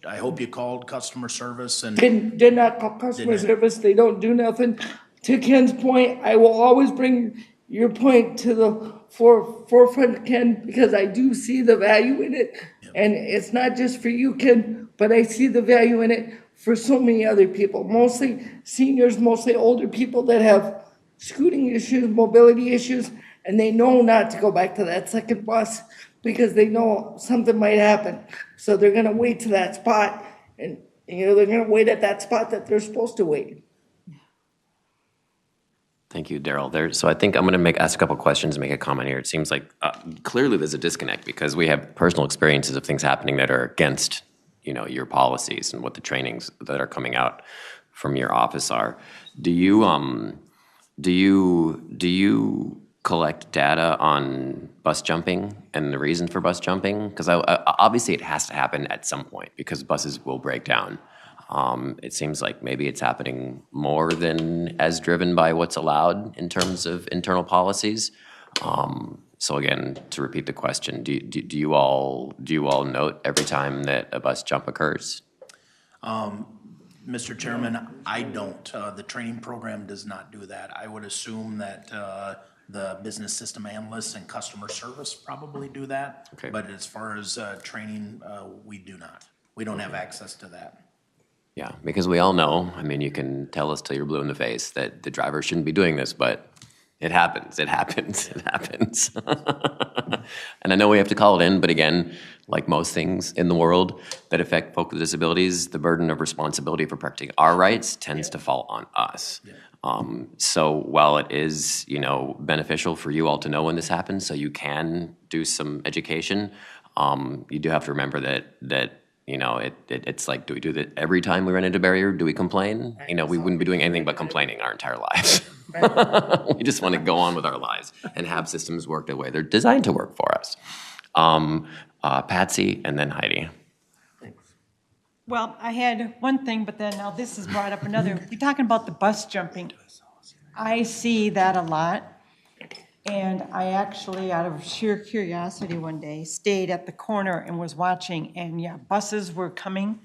I hope you called customer service and Did not call customer service. They don't do nothing. To Ken's point, I will always bring your point to the forefront, Ken, because I do see the value in it. And it's not just for you, Ken, but I see the value in it for so many other people, mostly seniors, mostly older people that have scooting issues, mobility issues, and they know not to go back to that second bus because they know something might happen. So they're gonna wait to that spot, and they're gonna wait at that spot that they're supposed to wait. Thank you, Darrell. So I think I'm going to ask a couple questions and make a comment here. It seems like clearly there's a disconnect because we have personal experiences of things happening that are against, your policies and what the trainings that are coming out from your office are. Do you collect data on bus jumping and the reason for bus jumping? Because obviously it has to happen at some point because buses will break down. It seems like maybe it's happening more than as driven by what's allowed in terms of internal policies. So again, to repeat the question, do you all note every time that a bus jump occurs? Mr. Chairman, I don't. The training program does not do that. I would assume that the business system analysts and customer service probably do that. Okay. But as far as training, we do not. We don't have access to that. Yeah, because we all know, you can tell us till you're blue in the face that the driver shouldn't be doing this, but it happens. And I know we have to call it in, but again, like most things in the world that affect folk with disabilities, the burden of responsibility for protecting our rights tends to fall on us. So while it is, beneficial for you all to know when this happens so you can do some education, you do have to remember that it's like, do we do that every time we run into a barrier? Do we complain? We wouldn't be doing anything but complaining our entire lives. We just want to go on with our lives and have systems work the way they're designed to work for us. Patsy and then Heidi. Well, I had one thing, but then now this has brought up another. You're talking about the bus jumping. I see that a lot. And I actually, out of sheer curiosity one day, stayed at the corner and was watching, and yeah, buses were coming,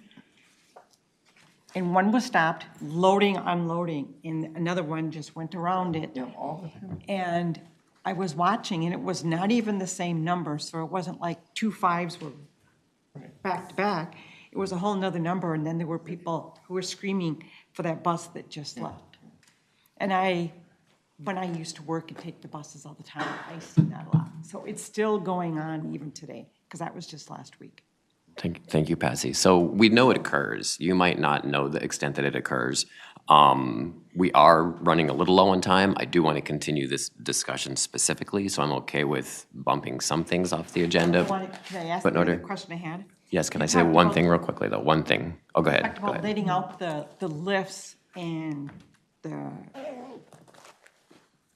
and one was stopped, loading, unloading, and another one just went around it. Yeah, all the time. And I was watching, and it was not even the same number, so it wasn't like 2 5s were back to back. It was a whole nother number, and then there were people who were screaming for that bus that just left. And when I used to work and take the buses all the time, I seen that a lot. So it's still going on even today, because that was just last week. Thank you, Patsy. So we know it occurs. You might not know the extent that it occurs. We are running a little low on time. I do want to continue this discussion specifically, so I'm okay with bumping some things off the agenda. Can I ask But in you order- the question I had? Yes, can You I say talked one about- thing real quickly, though? One thing. Oh, go ahead. Talked Go about ahead. letting out the lifts and the,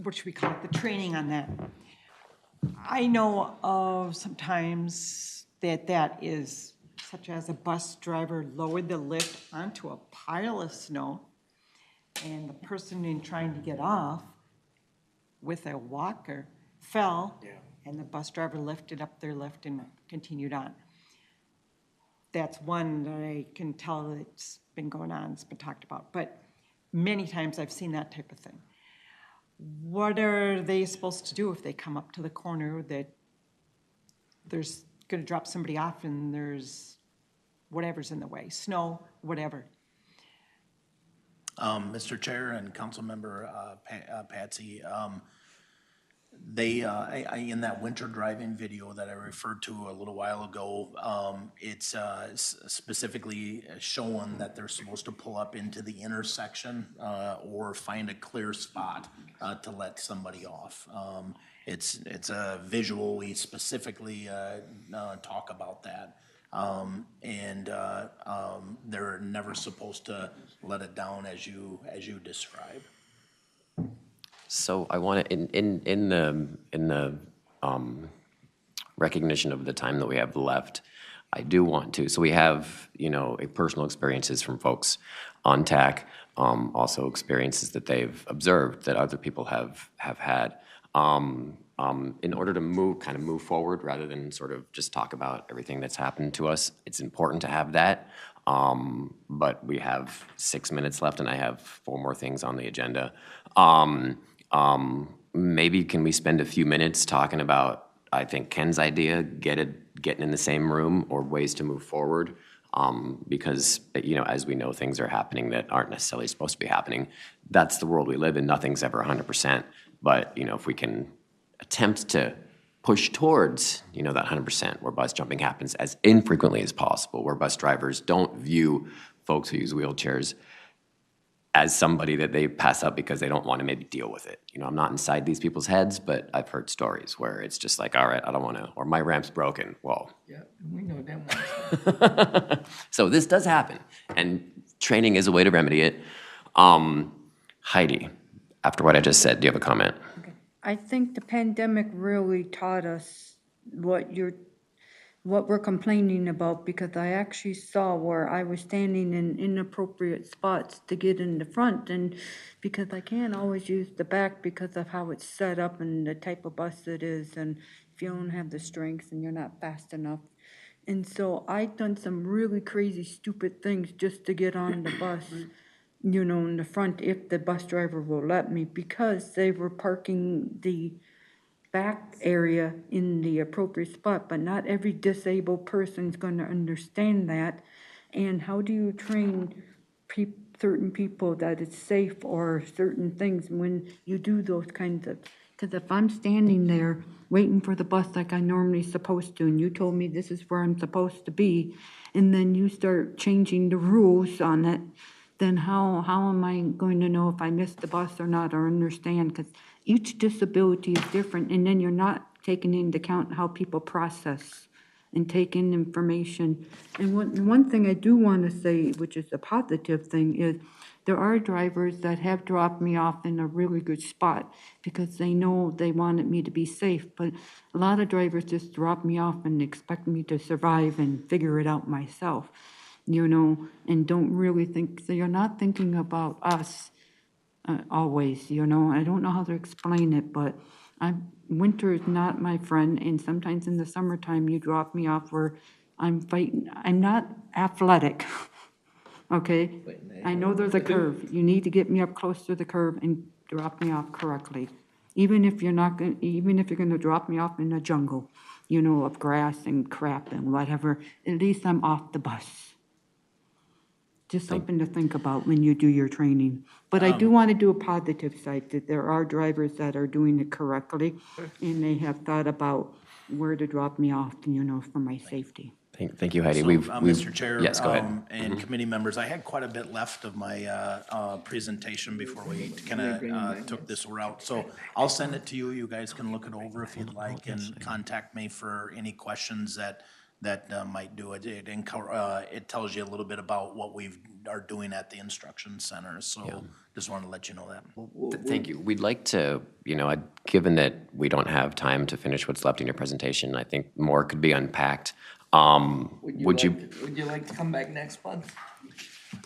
what should we call it, the training on that. I know of sometimes that is, such as a bus driver lowered the lift onto a pile of snow, and the person in trying to get off with a walker fell, and the bus driver lifted up their lift and continued on. That's one that I can tell that's been going on, it's been talked about, but many times I've seen that type of thing. What are they supposed to do if they come up to the corner that there's going to drop somebody off and there's whatever's in the way, snow, whatever? Mr. Chair and Councilmember Patsy, they in that winter driving video that I referred to a little while ago, it's specifically showing that they're supposed to pull up into the intersection or find a clear spot to let somebody off. It's a visual. We specifically talk about that. They're never supposed to let it down as you describe. So I want to, in the recognition of the time that we have left, I do want to, so we have, personal experiences from folks on TAAC, also experiences that they've observed that other people have had. In order to move forward, rather than sort of just talk about everything that's happened to us, it's important to have that. But we have 6 minutes left, and I have 4 more things on the agenda. Maybe can we spend a few minutes talking about, I think, Ken's idea, getting in the same room, or ways to move forward? Because, as we know, things are happening that aren't necessarily supposed to be happening. That's the world we live in. Nothing's ever 100%. But, if we can attempt to push towards, that 100%, where bus jumping happens as infrequently as possible, where bus drivers don't view folks who use wheelchairs as somebody that they pass up because they don't want to maybe deal with it. I'm not inside these people's heads, but I've heard stories where it's just like, all right, I don't want to, or my ramp's broken. Whoa. Yeah, we know them ones. So this does happen, and training is a way to remedy it. Heidi, after what I just said, do you have a comment? I think the pandemic really taught us what we're complaining about, because I actually saw where I was standing in inappropriate spots to get in the front, and because I can't always use the back because of how it's set up and the type of bus it is, and if you don't have the strength and you're not fast enough. And so I've done some really crazy, stupid things just to get on the bus, in the front, if the bus driver will let me, because they were parking the back area in the appropriate spot. But not every disabled person's going to understand that. And how do you train certain people that it's safe, or certain things when you do those kinds of, because if I'm standing there waiting for the bus like I normally supposed to, and you told me this is where I'm supposed to be, and then you start changing the rules on it, then how am I going to know if I missed the bus or not, or understand? Because each disability is different, and then you're not taking into account how people process and take in information. And one thing I do want to say, which is a positive thing, is there are drivers that have dropped me off in a really good spot because they know they wanted me to be safe. But a lot of drivers just drop me off and expect me to survive and figure it out myself, and don't really think, so you're not thinking about us always, I don't know how to explain it, but winter is not my friend, and sometimes in the summertime you drop me off where I'm fighting. I'm not athletic, okay? I know there's a curve. You need to get me up close to the curve and drop me off correctly. Even if you're going to drop me off in a jungle, of grass and crap and whatever, at least I'm off the bus. Just something to think about when you do your training. But I do want to do a positive side, that there are drivers that are doing it correctly, and they have thought about where to drop me off, for my safety. Thank you, Heidi. So, Mr. Chair, yes, go ahead. And committee members, I had quite a bit left of my presentation before we kind of took this route. So I'll send it to you. You guys can look it over if you'd like, and contact me for any questions that might do it. It tells you a little bit about what we are doing at the instruction center. So just wanted to let you know that. Thank you. We'd like to, given that we don't have time to finish what's left in your presentation, I think more could be unpacked. Would you like to come back next month?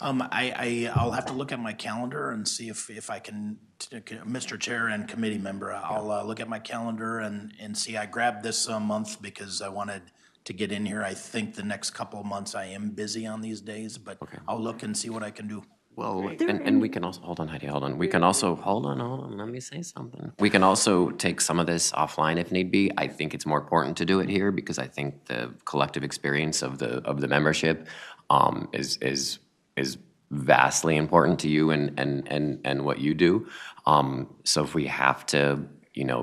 I'll have to look at my calendar and see if I can, Mr. Chair and committee member, I'll look at my calendar and see. I grabbed this month because I wanted to get in here. I think the next couple of months I am busy on these days, but I'll look and see what I can do. Well, and we can also, hold on, Heidi, hold on. We can also, hold on, let me say something. We can also take some of this offline if need be. I think it's more important to do it here because I think the collective experience of the membership is vastly important to you and what you do. So if we have to,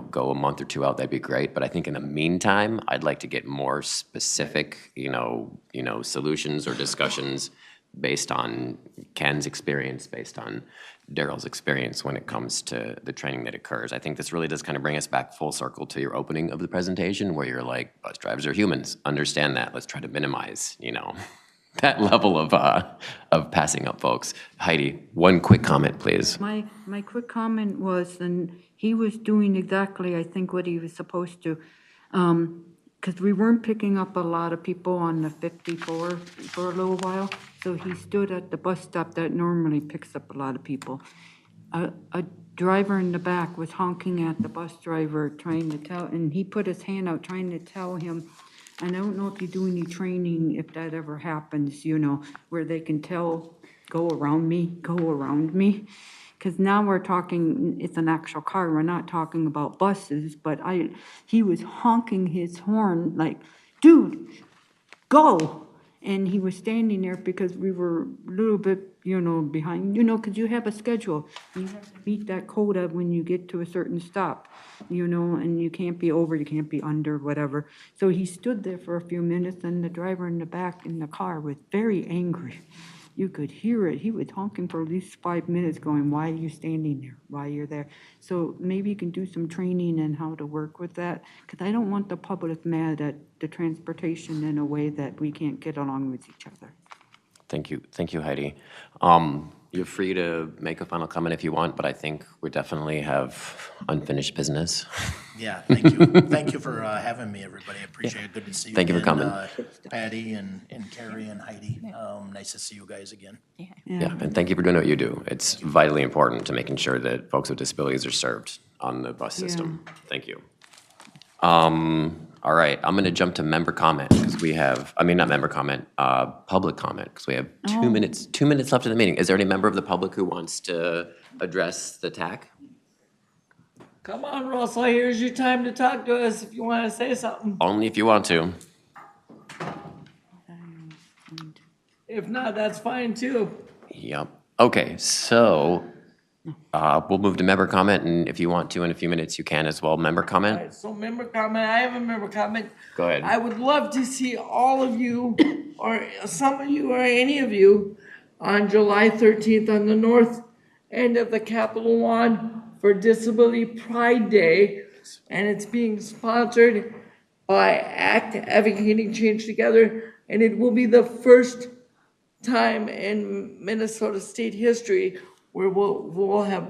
go a month or two out, that'd be great. But I think in the meantime, I'd like to get more specific, solutions or discussions based on Ken's experience, based on Darrell's experience when it comes to the training that occurs. I think this really does kind of bring us back full circle to your opening of the presentation, where you're like, bus drivers are humans, understand that, let's try to minimize, that level of passing up folks. Heidi, one quick comment, please. My quick comment was, and he was doing exactly, I think, what he was supposed to. Because we weren't picking up a lot of people on the 54 for a little while. So he stood at the bus stop that normally picks up a lot of people. A driver in the back was honking at the bus driver, trying to tell, and he put his hand out trying to tell him, and I don't know if you do any training, if that ever happens, where they can tell, go around me. Because now we're talking, it's an actual car, we're not talking about buses, but he was honking his horn like, dude, go! And he was standing there because we were a little bit, behind, because you have a schedule. You have to meet that quota when you get to a certain stop, and you can't be over, you can't be under, whatever. So he stood there for a few minutes, and the driver in the back in the car was very angry. You could hear it. He was honking for at least 5 minutes going, why are you standing there? Why are you there? So maybe you can do some training and how to work with that. Because I don't want the public mad at the transportation in a way that we can't get along with each other. Thank you, Heidi. You're free to make a final comment if you want, but I think we definitely have unfinished business. Yeah, thank you. Thank you for having me, everybody. I appreciate it. Good to see you. Thank you for coming. Patty and Carrie and Heidi. Nice to see you guys again. Yeah, and thank you for doing what you do. It's vitally important to making sure that folks with disabilities are served on the bus system. Thank you. All right, I'm going to jump to member comment because we have, not member comment, public comment, because we have 2 minutes left in the meeting. Is there any member of the public who wants to address the TAAC? Come on, Russell, here's your time to talk to us if you want to say something. Only if you want to. If not, that's fine too. Yep. Okay, so we'll move to member comment, and if you want to in a few minutes, you can as well. Member comment? All right, so member comment, I have a member comment. Go ahead. I would love to see all of you, or some of you, or any of you, on July 13th on the north end of the Capitol lawn for Disability Pride Day, and it's being sponsored by ACT, Advocating Change Together, and it will be the first time in Minnesota state history where we'll have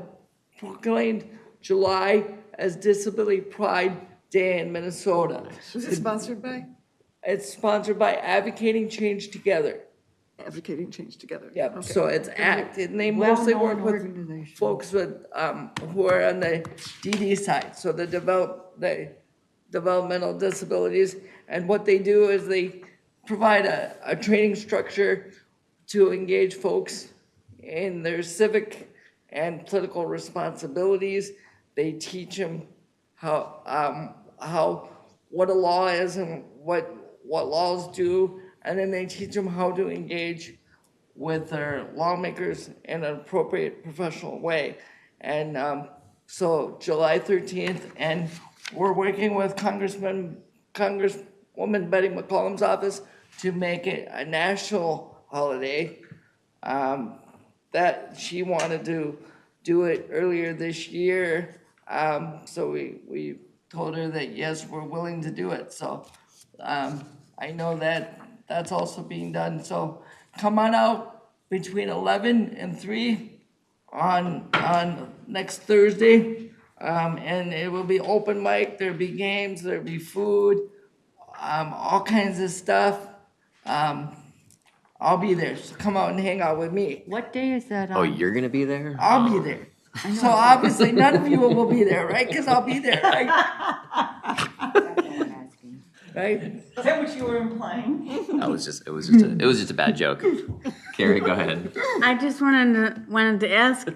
proclaimed July as Disability Pride Day in Minnesota. Who's it sponsored by? It's sponsored by Advocating Change Together. Advocating Change Together. Yep, Okay. so it's ACT, and they mostly work with folks with, who are on the DD side, so the developmental disabilities. And what they do is they provide a training structure to engage folks in their civic and political responsibilities. They teach them what a law is and what laws do, and then they teach them how to engage with their lawmakers in an appropriate professional way. And so July 13th, and we're working with Congresswoman Betty McCollum's office to make it a national holiday. That she wanted to do it earlier this year. So we told her that yes, we're willing to do it. So I know that that's also being done. So come on out between 11 and 3 on next Thursday. And it will be open mic, there'll be games, there'll be food, all kinds of stuff. I'll be there, so come out and hang out with me. What day is that on? Oh, you're going to be there? I'll be there. So obviously none of you will be there, right? Because I'll be there, right? Right? Is that what you were implying? It was just a bad joke. Carrie, go ahead. I just wanted to ask,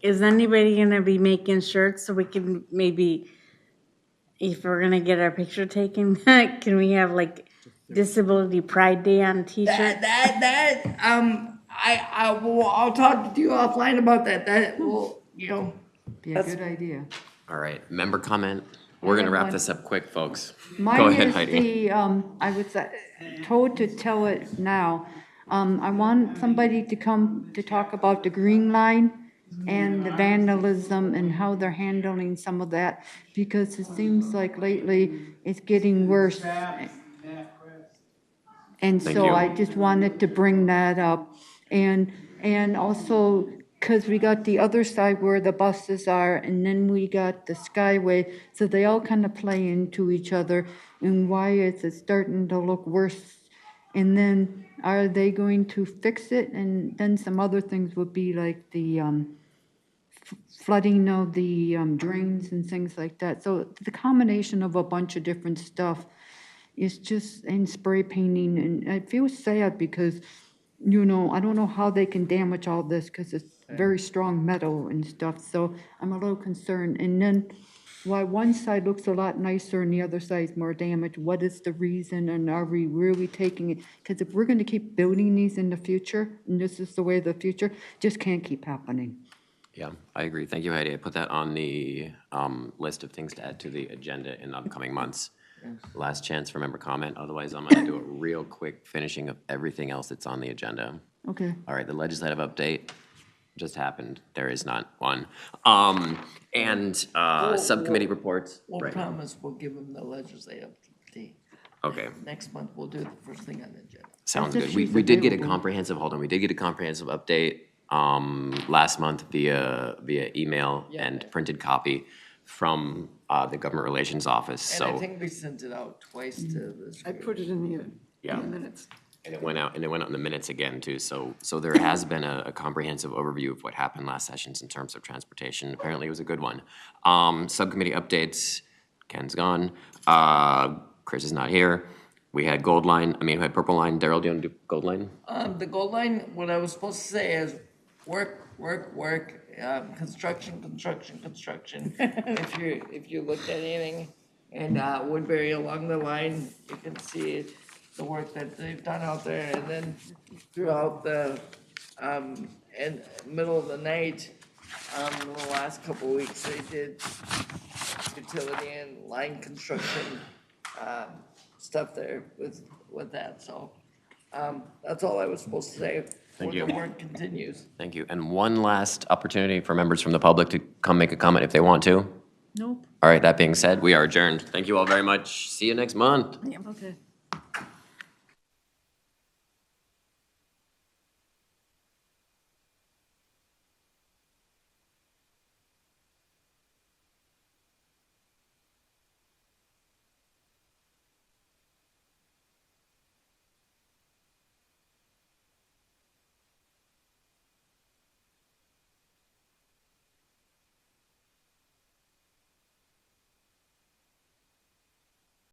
is anybody gonna be making shirts so we can maybe, if we're gonna get our picture taken, can we have like Disability Pride Day on a t-shirt? I'll talk to you offline about that. That will, Be a good idea. All right, member comment. We're going to wrap this up quick, folks. Go Mine ahead, is Heidi. I was told to tell it now. I want somebody to come to talk about the green line and the vandalism and how they're handling some of that, because it seems like lately it's getting worse. And Thank so you. I just wanted to bring that up. And also, because we got the other side where the buses are, and then we got the Skyway, so they all kind of play into each other. And why is it starting to look worse? And then are they going to fix it? And then some other things would be like the flooding of the drains and things like that. So the combination of a bunch of different stuff is just, and spray painting, and I feel sad because, you know, I don't know how they can damage all this because it's very strong metal and stuff, so I'm a little concerned. And then why one side looks a lot nicer and the other side's more damaged, what is the reason, and are we really taking it? Because if we're gonna keep building these in the future, and this is the way of the future, just can't keep happening. Yeah, I agree. Thank you, Heidi. I put that on the list of things to add to the agenda in the upcoming months. Last chance for member comment, otherwise I'm gonna do a real quick finishing of everything else that's on the agenda. Okay. All right, the legislative update just happened. There is not one. Subcommittee reports. We'll Right. promise we'll give them the legislative update. Okay. Next month, we'll do the first thing on the agenda. Sounds As if good. We she's did get a available. comprehensive, hold on, we did get a comprehensive update last month via email and printed copy from the Government Relations Office, And I so. think we sent it out twice to this. I put it in the Yeah. minutes. And it went out in the minutes again too, so there has been a comprehensive overview of what happened last sessions in terms of transportation. Apparently it was a good one. Subcommittee updates, Ken's gone, Chris is not here. We had Gold Line, we had Purple Line. Darrell, do you want to do Gold Line? The Gold Line, what I was supposed to say is work, construction. If you looked at anything in Woodbury along the line, you can see the work that they've done out there. And then throughout the, in middle of the night, the last couple of weeks, they did utility and line construction, stuff there with that, so. That's all I was supposed to say. Thank you. The work continues. Thank you. And one last opportunity for members from the public to come make a comment if they want to. Nope. All right, that being said, we are adjourned. Thank you all very much. See you next month. Okay.